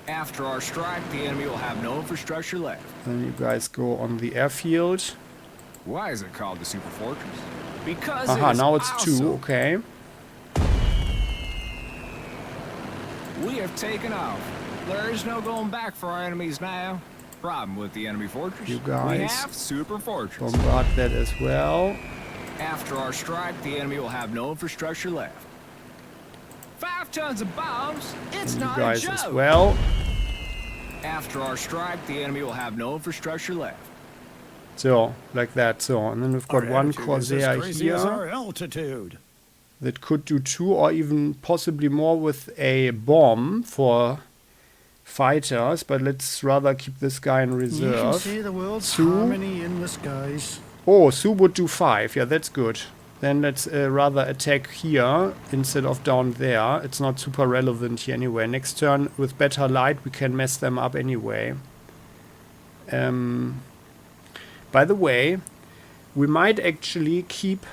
After our strike, the enemy will have no infrastructure left. Then you guys go on the airfield. Why is it called the Super Fortress? Because Aha, it is now it's 2, awesome. okay. We have taken off. There is no going back for our enemies now. Problem with the enemy fortress. You We guys have Super Fortress. bombard that as well. After our strike, the enemy will have no infrastructure left. 5 tons of bombs? It's And you not guys a joke. as well. After our strike, the enemy will have no infrastructure left. So, like that. So, and then we've got Our one attitude is as Corsair crazy as here our altitude. that could do 2 or even possibly more with a bomb for fighters. But let's rather keep this guy in You can reserve. see the world's Sue. harmony in the skies. Oh, Sue would do 5. Yeah, that's good. Then let's rather attack here instead of down there. It's not super relevant here anyway. Next turn, with better light, we can mess them up anyway. By the way, we might actually keep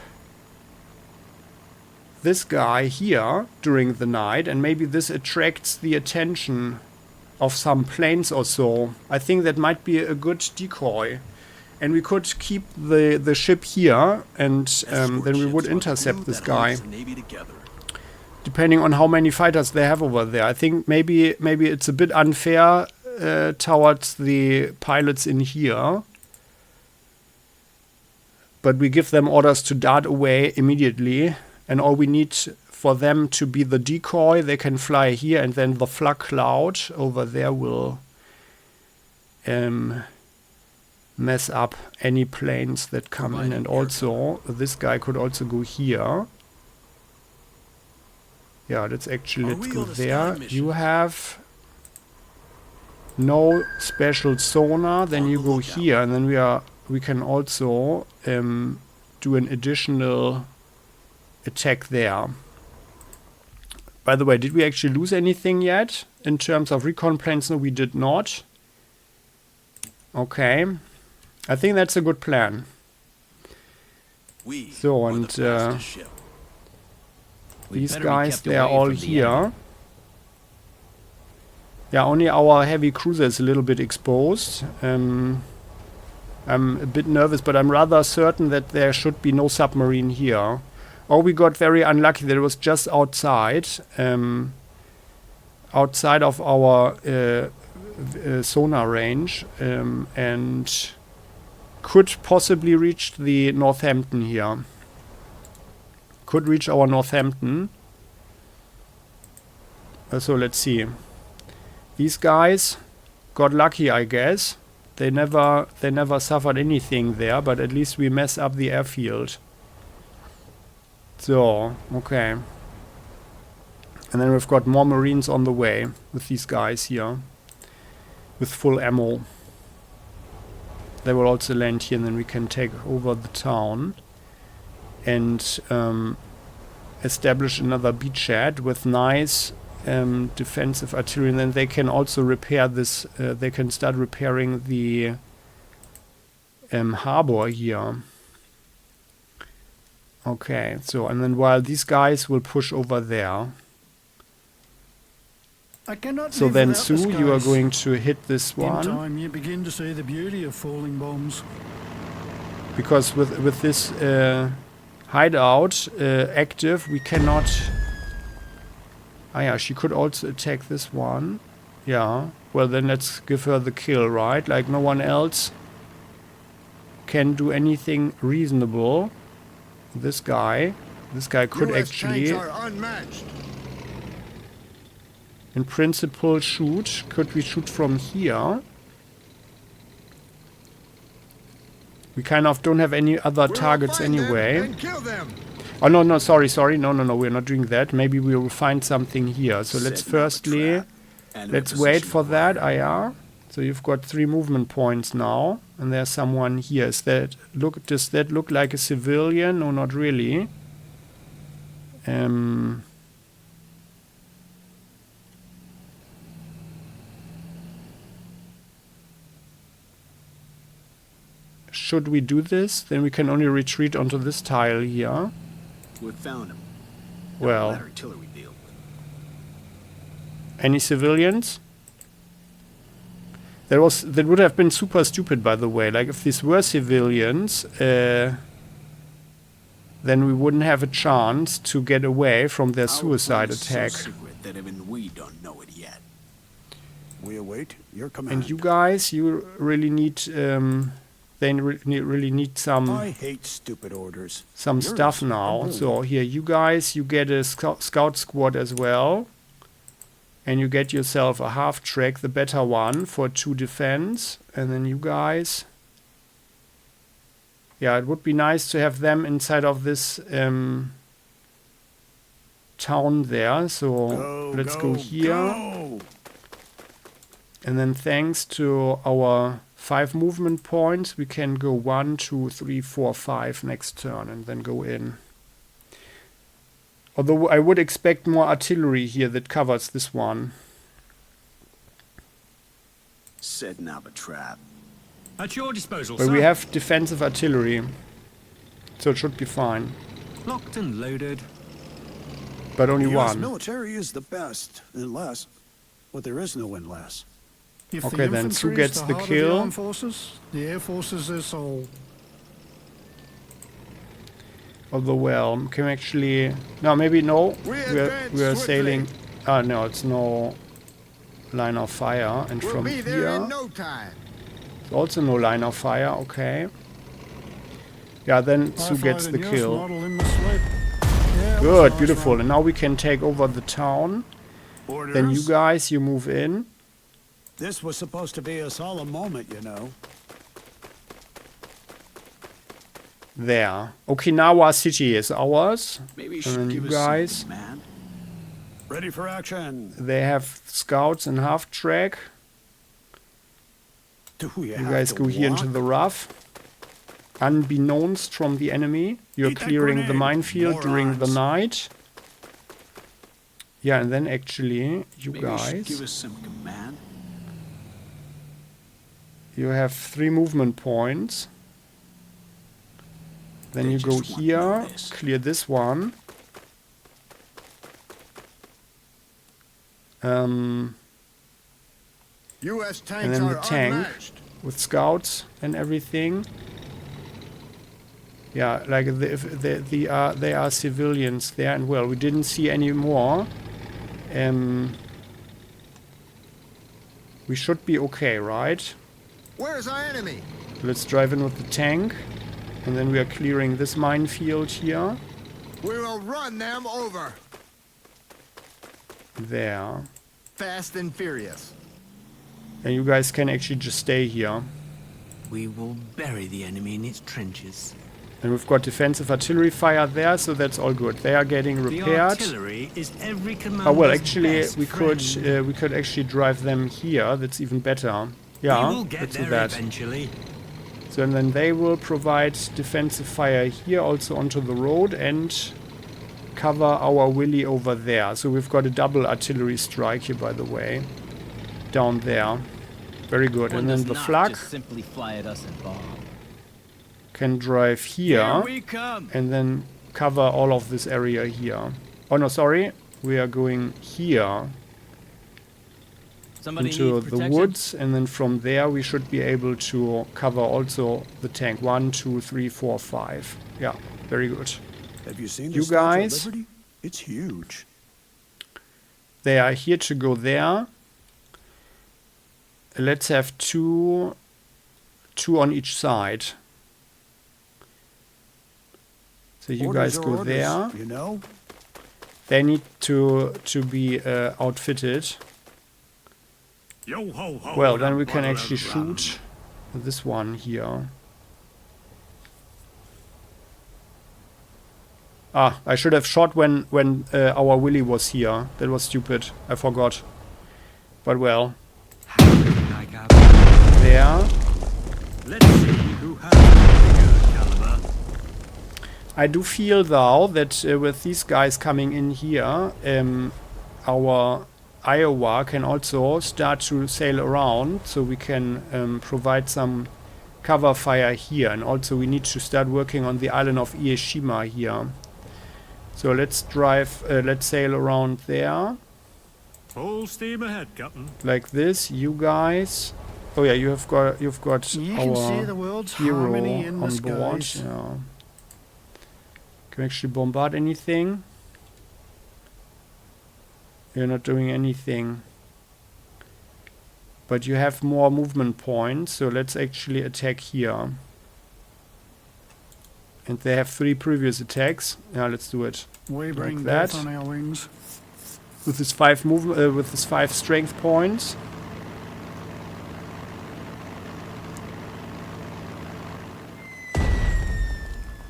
this guy here during the night, and maybe this attracts the attention of some planes or so. I think that might be a good decoy. And we could keep the ship here, and then we would intercept this guy. Depending on how many fighters they have over there. I think maybe it's a bit unfair towards the pilots in here. But we give them orders to dart away immediately. And all we need for them to be the decoy, they can fly here, and then the flak cloud over there will mess up any planes that come in. And also, this guy could also go here. Yeah, let's actually, let's go there. You have no special sonar, then you go here, and then we can also do an additional attack there. By the way, did we actually lose anything yet in terms of recon planes? No, we did not. Okay. I think that's a good plan. So, and these guys, they are all here. Yeah, only our heavy cruiser is a little bit exposed. I'm a bit nervous, but I'm rather certain that there should be no submarine here. Oh, we got very unlucky that it was just outside. Outside of our sonar range. And could possibly reach the Northampton here. Could reach our Northampton. So let's see. These guys got lucky, I guess. They never suffered anything there, but at least we mess up the airfield. So, okay. And then we've got more Marines on the way with these guys here. With full ammo. They will also land here, and then we can take over the town. And establish another beachhead with nice defensive artillery. And then they can also repair this. They can start repairing the harbor here. Okay, so, and then while these guys will push over there. I cannot So live then, without the Sue, you are skies. going to hit this In one. time, you begin to see the beauty of falling bombs. Because with this hideout active, we cannot Ah yeah, she could also attack this one. Yeah, well then let's give her the kill, right? Like no one else can do anything reasonable. This guy could US actually, tanks are unmatched. in principle, shoot. Could we shoot from here? We kind of don't have any other targets anyway. And kill them. Oh no, sorry. No, we're not doing that. Maybe we will find something here. So let's Setting up a firstly, trap and in a let's wait position for to that. fire. Yeah. So you've got 3 movement points now, and there's someone here. Does that look like a civilian? No, not really. Should we do this? Then we can only retreat onto this tile here. We found him. Well, That artillery deal. any civilians? That would have been super stupid, by the way. Like if these were civilians, then we wouldn't have a chance to get away from their Our suicide plan is so attack. secret that even we don't know it yet. We await your command. And you guys, you really need, really need some I hate stupid orders. some Yours stuff are now. brilliant. So here, you guys, you get a scout squad as well. And you get yourself a half-track, the better one, for 2 defense. And then you guys... Yeah, it would be nice to have them inside of this town there. So let's go here. Go. And then thanks to our 5 movement points, we can go 1, 2, 3, 4, 5 next turn and then go in. Although I would expect more artillery here that covers this one. Setting up a trap. At your disposal, But sir. we have defensive artillery, so it should be fine. Locked and loaded. But only The US one. military is the best, unless, well, there is no unless. If Okay, the then infantry Sue is gets the heart of kill. armed forces, the air force is their soul. Although, well, can we actually... No, maybe no. We We're advance sailing... no, it's no line of fire. And We'll from be there here... in no time. Also no line of fire, okay. Yeah, then Sue gets the kill. Good, beautiful. And now we can take over the town. Orders? Then you guys, you move in. This was supposed to be a solemn moment, you know. There. Okinawa City is ours. Maybe you And then should you give us guys, some command. Ready for action. they have scouts and half-track. Do we You have guys to go here into walk? the rough. Unbeknownst from the enemy, you're Eat that clearing the grenade, minefield during the morons. night. Yeah, and then actually, you Maybe you should guys, give us some command. you have 3 movement points. Then They you go just want here, notice. clear this one. U.S. And tanks then are the tank unmatched. with scouts and everything. Yeah, like if they are civilians there, and well, we didn't see any more. We should be okay, right? Where's our enemy? Let's drive in with the tank, and then we are clearing this minefield here. We will run them over. There. Fast and furious. And you guys can actually just stay here. We will bury the enemy in its trenches. And we've got defensive artillery fire there, so that's all good. They are getting The repaired. artillery is every commander's Oh well, actually, best we friend. could actually drive them here. That's even better. Yeah, We will get let's do there that. eventually. So and then they will provide defensive fire here, also onto the road, and cover our Willy over there. So we've got a double artillery strike here, by the way, down there. Very good. And then the flak simply fly at us and bomb. can drive here we come. and then cover all of this area here. Oh no, sorry. We are going here Somebody into need the protection? woods, and then from there we should be able to cover also the tank. 1, 2, 3, 4, 5. Yeah, very good. Have you seen You the Statue of guys? Liberty? It's huge. They are here to go there. Let's have two on each side. So you guys go there. You know? They need to be outfitted. Yo ho ho. Well, then we can actually shoot this one here. Ah, I should have shot when our Willy was here. That was stupid. I forgot. But well. There. Let's see who has the bigger caliber. I do feel though that with these guys coming in here, our Iowa can also start to sail around, so we can provide some cover fire here, and also we need to start working on the island of Ieshima here. So let's sail around there. Full steam ahead, Captain. Like this, you guys. Oh yeah, you've got You can see the our world's hero harmony in the on board. skies. Yeah. Can we actually bombard anything? You're not doing anything. But you have more movement points, so let's actually attack here. And they have 3 previous attacks. Yeah, let's do it. We bring Like death that. on our wings. With this 5 movement, with this 5 strength points.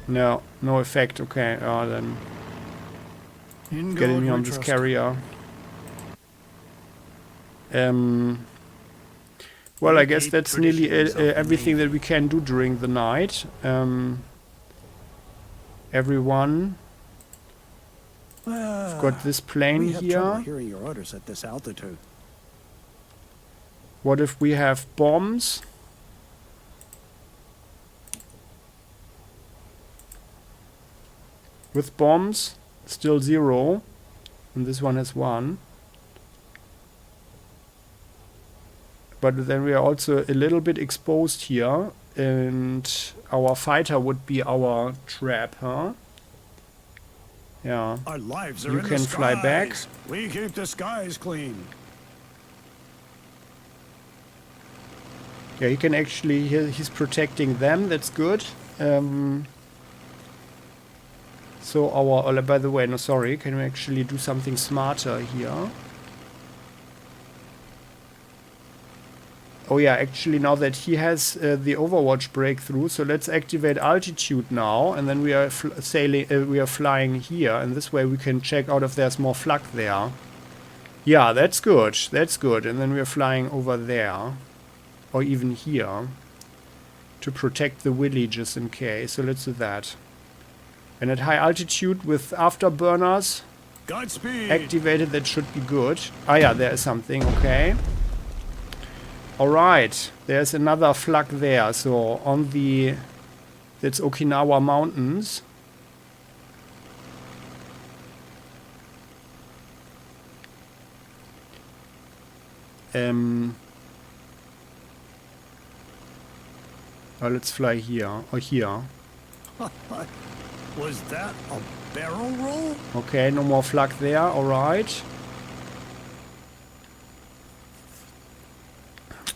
No effect. Okay, then In getting God me we on this trust. carrier. Well, I guess that's nearly everything that we can do during the night. Everyone, we've got this plane We have trouble here. hearing your orders at this altitude. What if we have bombs? With bombs, still 0. And this one has 1. But then we are also a little bit exposed here. And our fighter would be our trap, huh? Yeah. Our lives You can fly back. We keep the skies clean. Yeah, he can actually, he's protecting them, that's good. So our, by the way, no, sorry, can we actually do something smarter here? Oh yeah, actually now that he has the Overwatch breakthrough, so let's activate altitude now, and then we are flying here, and this way we can check out if there's more flak there. Yeah, that's good, and then we are flying over there, or even here, to protect the Willy just in case, so let's do that. And at high altitude with afterburners Godspeed. activated, that should be good. Ah yeah, there is something, okay. Alright, there's another flak there, so on the, that's Okinawa mountains. Oh, let's fly here, or here. Was that a barrel roll? Okay, no more flak there, alright.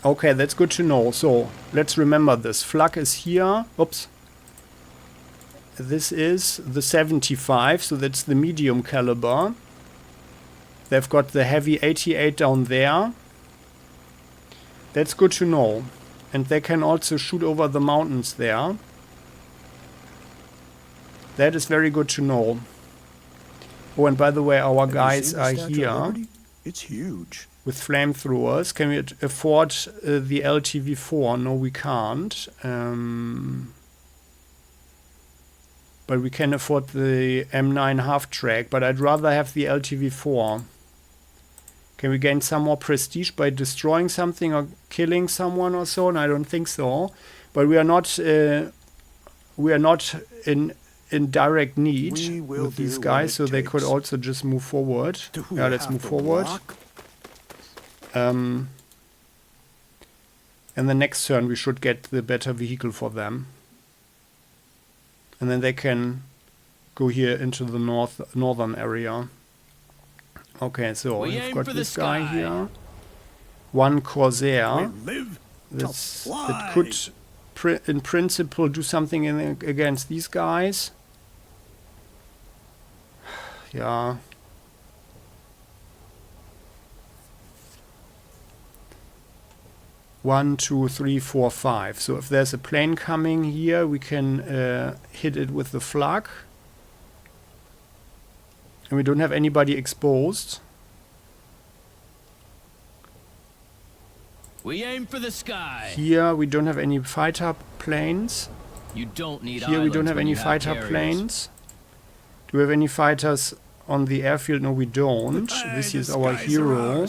Okay, that's good to know. So, let's remember this. Flak is here. Oops. This is the 75, so that's the medium caliber. They've got the heavy 88 down there. That's good to know. And they can also shoot over the mountains there. That is very good to know. Oh, and by the way, our Have you guys seen the are Statue of here Liberty? It's huge. with flamethrowers. Can we afford the LTV4? No, we can't. But we can afford the M9 half-track, but I'd rather have the LTV4. Can we gain some more prestige by destroying something or killing someone or so? And I don't think so. But we are not in direct need with these guys, so they could also just move forward. Yeah, let's move forward. And the next turn we should get the better vehicle for them. And then they can go here into the northern area. Okay, so We we've aim got for the this guy sky. here. One Corsair. We live This, to that fly. could, in principle, do something against these guys. Yeah. One, two, three, four, five. So if there's a plane coming here, we can hit it with the flak. And we don't have anybody exposed. We aim for the sky. Here we don't have any fighter planes. You don't need Here we don't islands have when any you have fighter carriers. planes. Do we have any fighters on the airfield? No, we don't. This is our hero.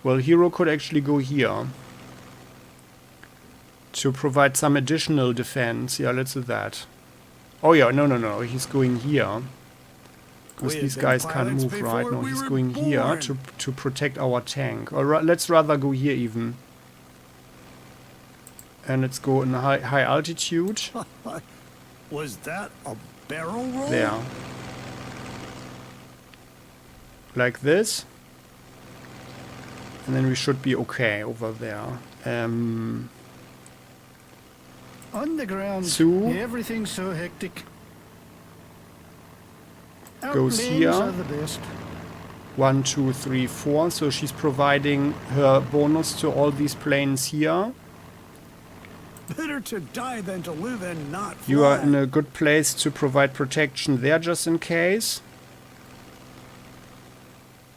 Well, hero could actually go here to provide some additional defense. Yeah, let's do that. Oh yeah, no. He's going here. Because We these have guys been can't pilots move right before now. we He's were going here born. to protect our tank. Or let's rather go here even. And let's go in high altitude. Was that a barrel roll? There. Like this. And then we should be okay over there. Underground. Sue Everything's so hectic. goes Outlanes here. are the best. 1, 2, 3, 4. So she's providing her bonus to all these planes here. Better to die than to live and not fly. You are in a good place to provide protection there just in case.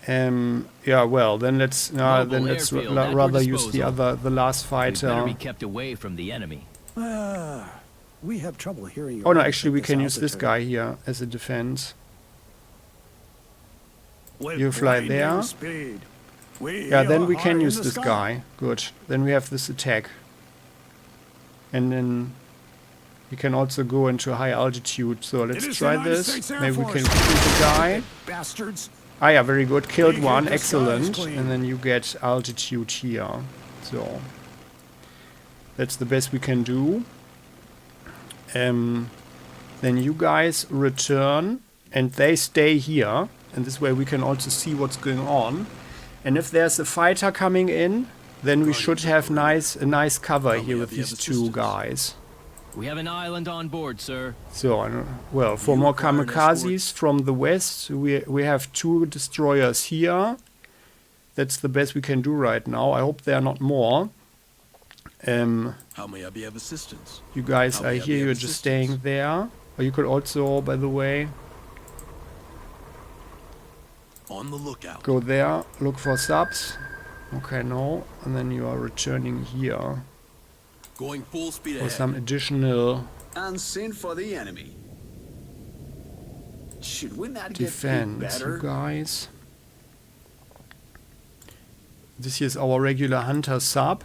Yeah, well, then let's Mobile rather airfield at your use disposal. the last We better fighter. be kept away from the enemy. We have trouble hearing you. Oh no, actually we can use this guy here as a defense. You fly there. Yeah, then we can use this guy. Good. Then we have this attack. And then we can also go into high altitude. So let's try this. Maybe we can shoot the guy. Bastards. Ah yeah, very good. Killed Make one. it the Excellent. skies clean. And then you get altitude here. So that's the best we can do. Then you guys return and they stay here. And this way we can also see what's going on. And if there's a fighter coming in, then we should have a nice cover here with these two guys. We have an island on board, sir. So, well, for more kamikazes from the west, we have 2 destroyers here. That's the best we can do right now. I hope there are not more. How may I be of assistance? You guys How are may I here, be of you're just assistance? staying there. Or you could also, by the way, On the lookout. go there, look for subs. Okay, no. And then you are returning here Going full speed for ahead. some additional And send for the enemy. Should we not get defense, better? you guys. This here is our regular hunter sub.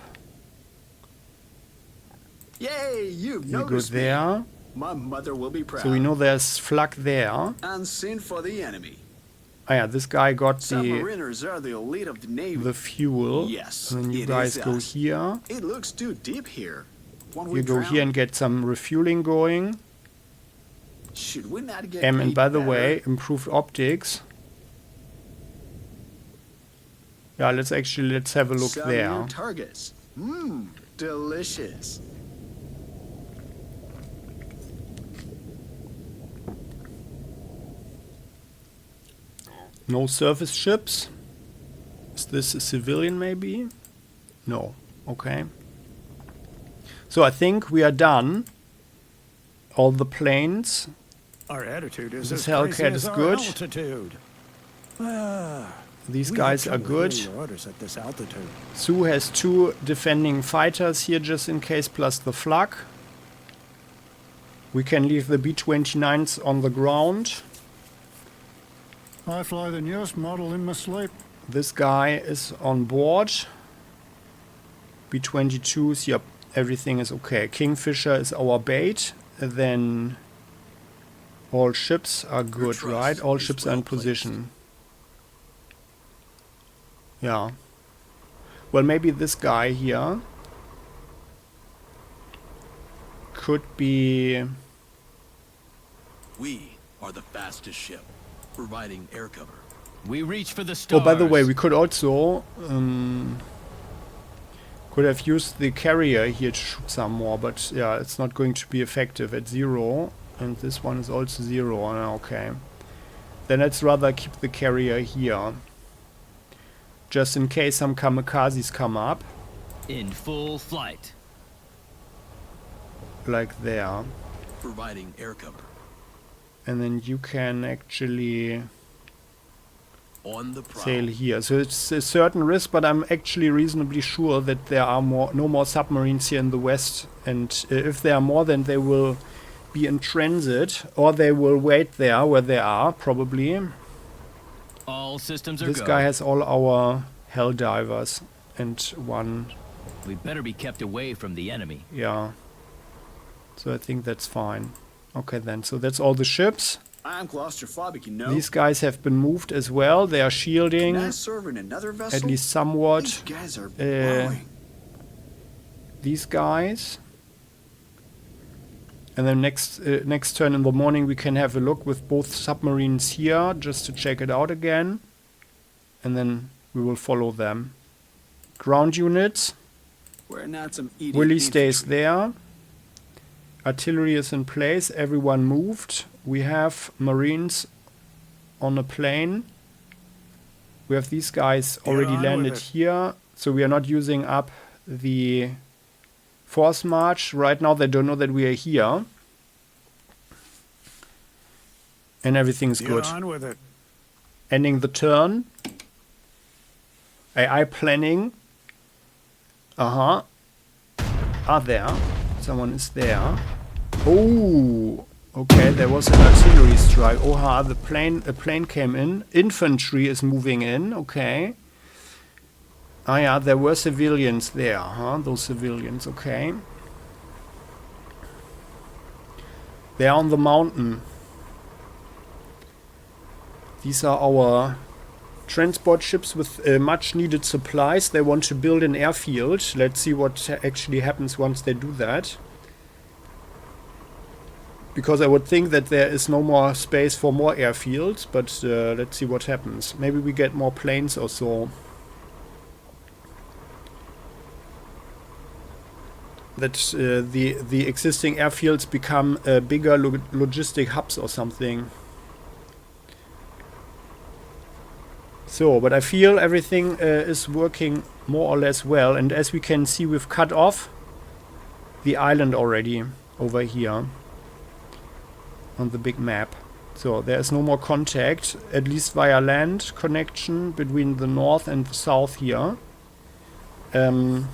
Yay, you've You go noticed me. there. My mother will be proud. So we know there's flak there. And send for the enemy. Ah yeah, this guy got the Submariners are the elite of the Navy. fuel. Yes, And then you it guys is go us. here. It looks too deep here. Won't You we go drown? here and get some refueling going. Should we not get And paid by the better? way, improved optics. Yeah, let's have a look Some there. new targets. Mmm, delicious. No surface ships. Is this a civilian maybe? No. Okay. So I think we are done. All the planes. Our attitude is This as crazy Hellcat as is our good. altitude. These We guys have are trouble good. hearing your orders at this altitude. Sue has 2 defending fighters here just in case, plus the flak. We can leave the B-29s on the ground. I fly the newest model in my sleep. This guy is on board. B-22s, yep, everything is okay. Kingfisher is our bait. And then all ships are good, trust right? All is ships are in well placed. position. Yeah. Well, maybe this guy here could be... We are the fastest ship, providing air cover. We reach for the stars. Oh, by the way, we could also could have used the carrier here to shoot some more, but yeah, it's not going to be effective at 0. And this one is also 0. Okay. Then let's rather keep the carrier here. Just in case some kamikazes come up. In full flight. Like there. Providing air cover. And then you can actually On the prowl. sail here. So it's a certain risk, but I'm actually reasonably sure that there are no more submarines here in the west. And if there are more, then they will be in transit, or they will wait there where they are, probably. All systems are This go. guy has all our hell divers and one, We better be kept away from the enemy. yeah. So I think that's fine. Okay then, so that's all the ships. I'm claustrophobic, you know. These guys have been moved as well. They are shielding, Can I serve in another vessel? at least somewhat. These guys are blowing. These guys. And then next turn in the morning we can have a look with both submarines here, just to check it out again. And then we will follow them. Ground units. We're not some idiot Willie stays infantry. there. Artillery is in place. Everyone moved. We have Marines on a plane. We have these guys already on with landed it. here. So we are not using up the force march. Right now they don't know that we are here. And everything's Get good. on with it. Ending the turn. AI planning. Ah, there. Someone is there. Oh, okay. There was an artillery strike. A plane came in. Infantry is moving in. Okay. Ah, yeah. There were civilians there. Those civilians. Okay. They are on the mountain. These are our transport ships with much needed supplies. They want to build an airfield. Let's see what actually happens once they do that. Because I would think that there is no more space for more airfields, but let's see what happens. Maybe we get more planes or so. That the existing airfields become bigger logistic hubs or something. So, but I feel everything is working more or less well. And as we can see, we've cut off the island already over here on the big map. So there is no more contact, at least via land connection between the north and the south here. And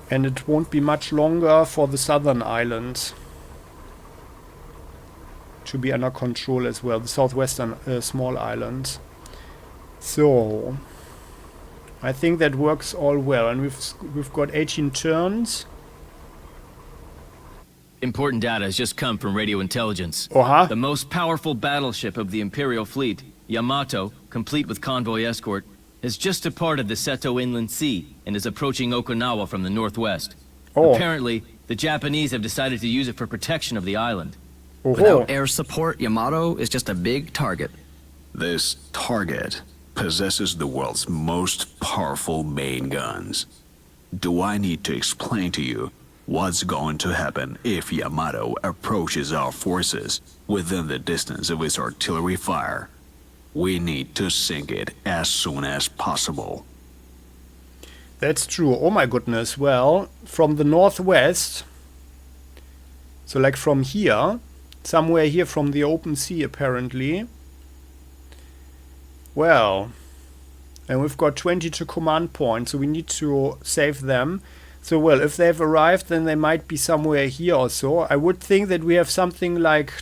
it won't be much longer for the southern islands to be under control as well, the southwestern small islands. So I think that works all well, and we've got 18 turns. Important data has just come from radio intelligence. Oha. The most powerful battleship of the Imperial fleet, Yamato, complete with convoy escort, has just departed the Seto Inland Sea and is approaching Okinawa from the northwest. Oh. Apparently, the Japanese have decided to use it for protection of the island. Oho. Without air support, Yamato is just a big target. This target possesses the world's most powerful main guns. Do I need to explain to you what's going to happen if Yamato approaches our forces within the distance of its artillery fire? We need to sink it as soon as possible. That's true. Oh my goodness. Well, from the northwest, so like from here, somewhere here from the open sea apparently. Well, and we've got 22 command points, so we need to save them. So, well, if they've arrived, then they might be somewhere here or so. I would think that we have something like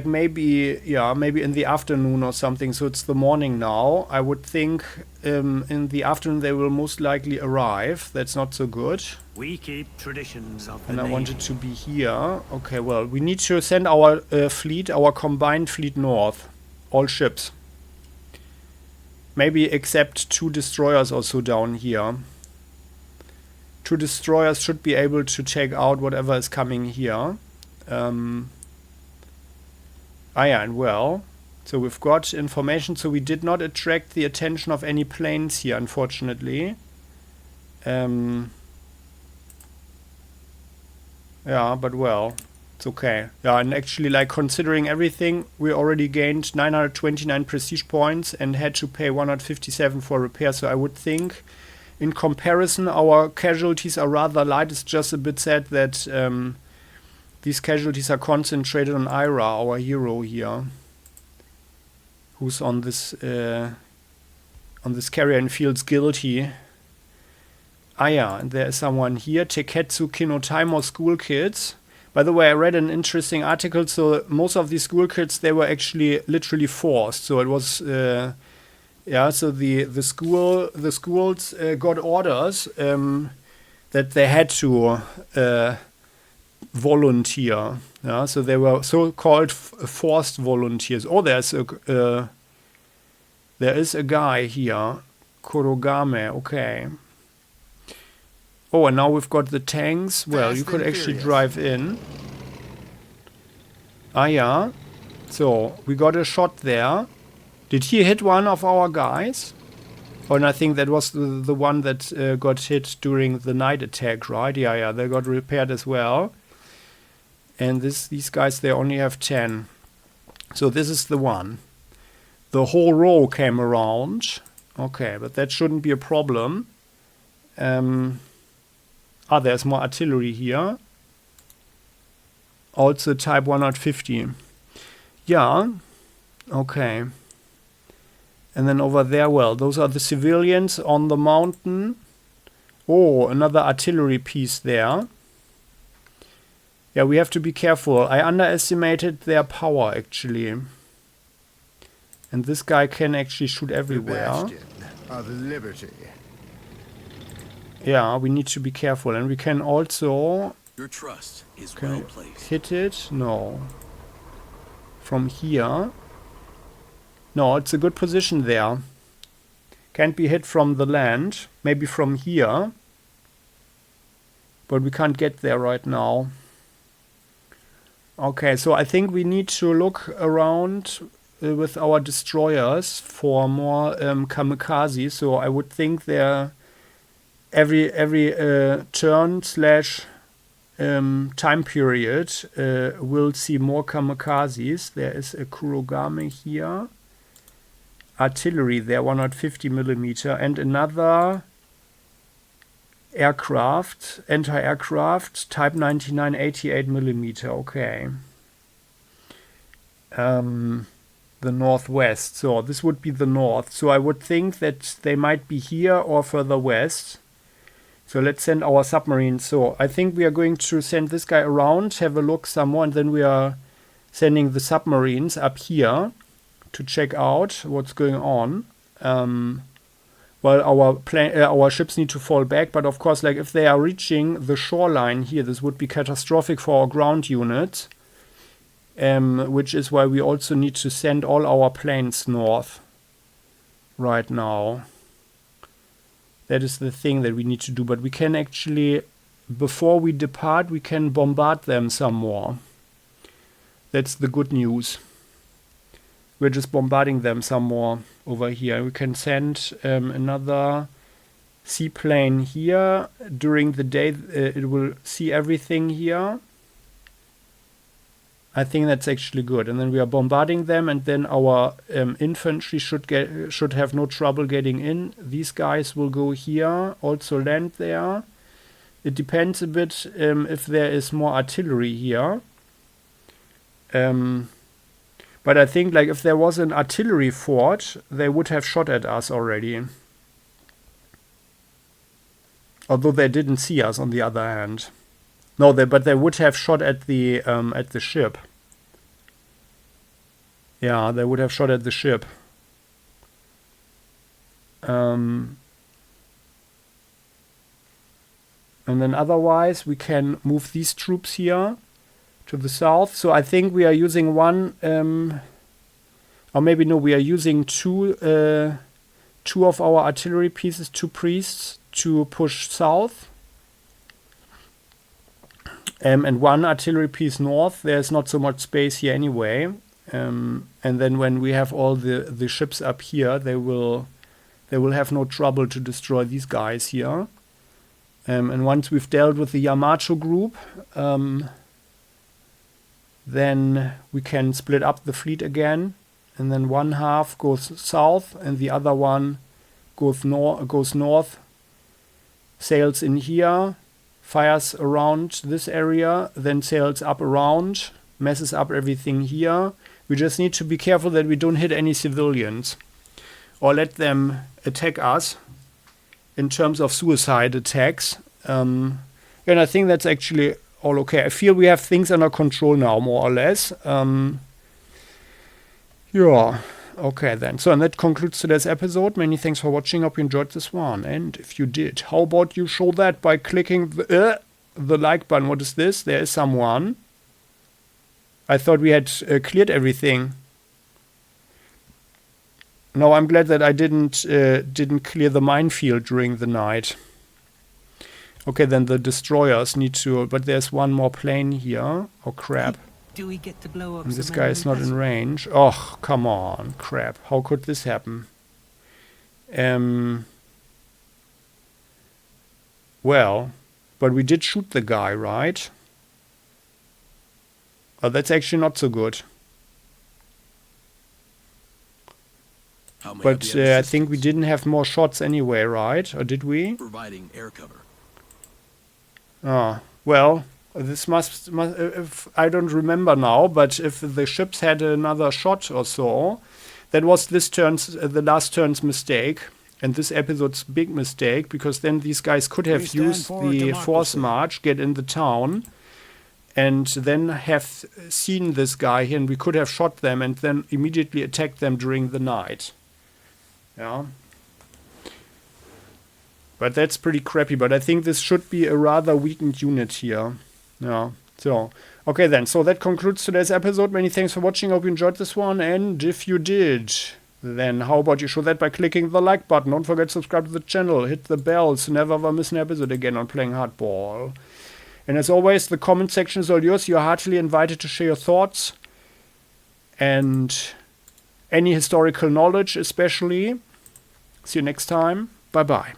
maybe in the afternoon or something. So it's the morning now. I would think in the afternoon they will most likely arrive. That's not so good. We keep traditions of the And I Navy. wanted to be here. Okay, well, we need to send our fleet, our combined fleet north. All ships. Maybe except 2 destroyers or so down here. 2 destroyers should be able to take out whatever is coming here. And well, So we've got information. So we did not attract the attention of any planes here, unfortunately. Yeah, but well, it's okay. Yeah, and actually, like, considering everything, we already gained 929 prestige points and had to pay 157 for repair. So I would think, in comparison, our casualties are rather light. It's just a bit sad that these casualties are concentrated on Ira, our hero here, who's on this carrier and feels guilty. Ah yeah, and there is someone here, Teketsu Kinotaimo school kids. By the way, I read an interesting article, so most of these school kids, they were actually literally forced. So it was, yeah, so the schools got orders that they had to volunteer. Yeah, so they were so-called forced volunteers. Oh, there is a guy here, Kurogame, okay. Oh, and now we've got the tanks. Well, you could actually drive in. Ah, yeah. So, we got a shot there. Did he hit one of our guys? Oh, and I think that was the one that got hit during the night attack, right? Yeah, yeah, they got repaired as well. And these guys, they only have 10. So this is the one. The whole row came around. Okay, but that shouldn't be a problem. There's more artillery here. Also type 150. Yeah. Okay. And then over there, well, those are the civilians on the mountain. Oh, another artillery piece there. Yeah, we have to be careful. I underestimated their power, actually. And this guy can actually shoot everywhere. Bastion of liberty. Yeah, we need to be careful. And we can also... Your trust is well placed. Hit it? No. From here? No, it's a good position there. Can't be hit from the land. Maybe from here. But we can't get there right now. Okay, so I think we need to look around with our destroyers for more kamikaze. So I would think there every turn slash time period will see more kamikazes. There is a Kurogame here. Artillery there, 150 millimeter, and another aircraft, anti-aircraft, type 99, 88 millimeter. Okay. The northwest. So this would be the north. So I would think that they might be here or further west. So let's send our submarine. So I think we are going to send this guy around, have a look some more, and then we are sending the submarines up here to check out what's going on. Well, our ships need to fall back, but of course, like if they are reaching the shoreline here, this would be catastrophic for our ground unit, which is why we also need to send all our planes north right now. That is the thing that we need to do, but we can actually, before we depart, we can bombard them some more. That's the good news. We're just bombarding them some more over here. We can send another seaplane here. During the day, it will see everything here. I think that's actually good. And then we are bombarding them, and then our infantry should have no trouble getting in. These guys will go here, also land there. It depends a bit if there is more artillery here. But I think, like, if there was an artillery fort, they would have shot at us already. Although they didn't see us, on the other hand. No, but they would have shot at the ship. Yeah, they would have shot at the ship. And then otherwise, we can move these troops here to the south. So I think we are using one, or maybe no, we are using two of our artillery pieces, 2 priests, to push south. And one artillery piece north. There's not so much space here anyway. And then when we have all the ships up here, they will have no trouble to destroy these guys here. And once we've dealt with the Yamato group, then we can split up the fleet again. And then one half goes south and the other one goes north, sails in here, fires around this area, then sails up around, messes up everything here. We just need to be careful that we don't hit any civilians or let them attack us in terms of suicide attacks. And I think that's actually all okay. I feel we have things under control now, more or less. Yeah, okay then. So, and that concludes today's episode. Many thanks for watching. Hope you enjoyed this one. And if you did, how about you show that by clicking the like button? What is this? There is someone. I thought we had cleared everything. No, I'm glad that I didn't clear the minefield during the night. Okay, then the destroyers need to... But there's one more plane here. Oh, crap. Do we get to blow up And this some guy is not in range. Oh, come on. Crap. How could this happen? Well, but we did shoot the guy, right? Oh, that's actually not so good. But I think we didn't have more shots anyway, right? Or did we? Providing air cover. Ah, well, this must if I don't remember now, but if the ships had another shot or so, that was this turn's the last turn's mistake and this episode's big mistake, because then these guys could have used the force march, get in the town, and then have seen this guy here, and we could have shot them and then immediately attacked them during the night. Yeah. But that's pretty crappy. But I think this should be a rather weakened unit here. Yeah. So, okay then. So that concludes today's episode. Many thanks for watching. Hope you enjoyed this one. And if you did, then how about you show that by clicking the like button. Don't forget to subscribe to the channel. Hit the bell so never ever miss an episode again on Playing Hardball. And as always, the comment section is all yours. You're heartily invited to share your thoughts. And any historical knowledge especially. See you next time. Bye-bye.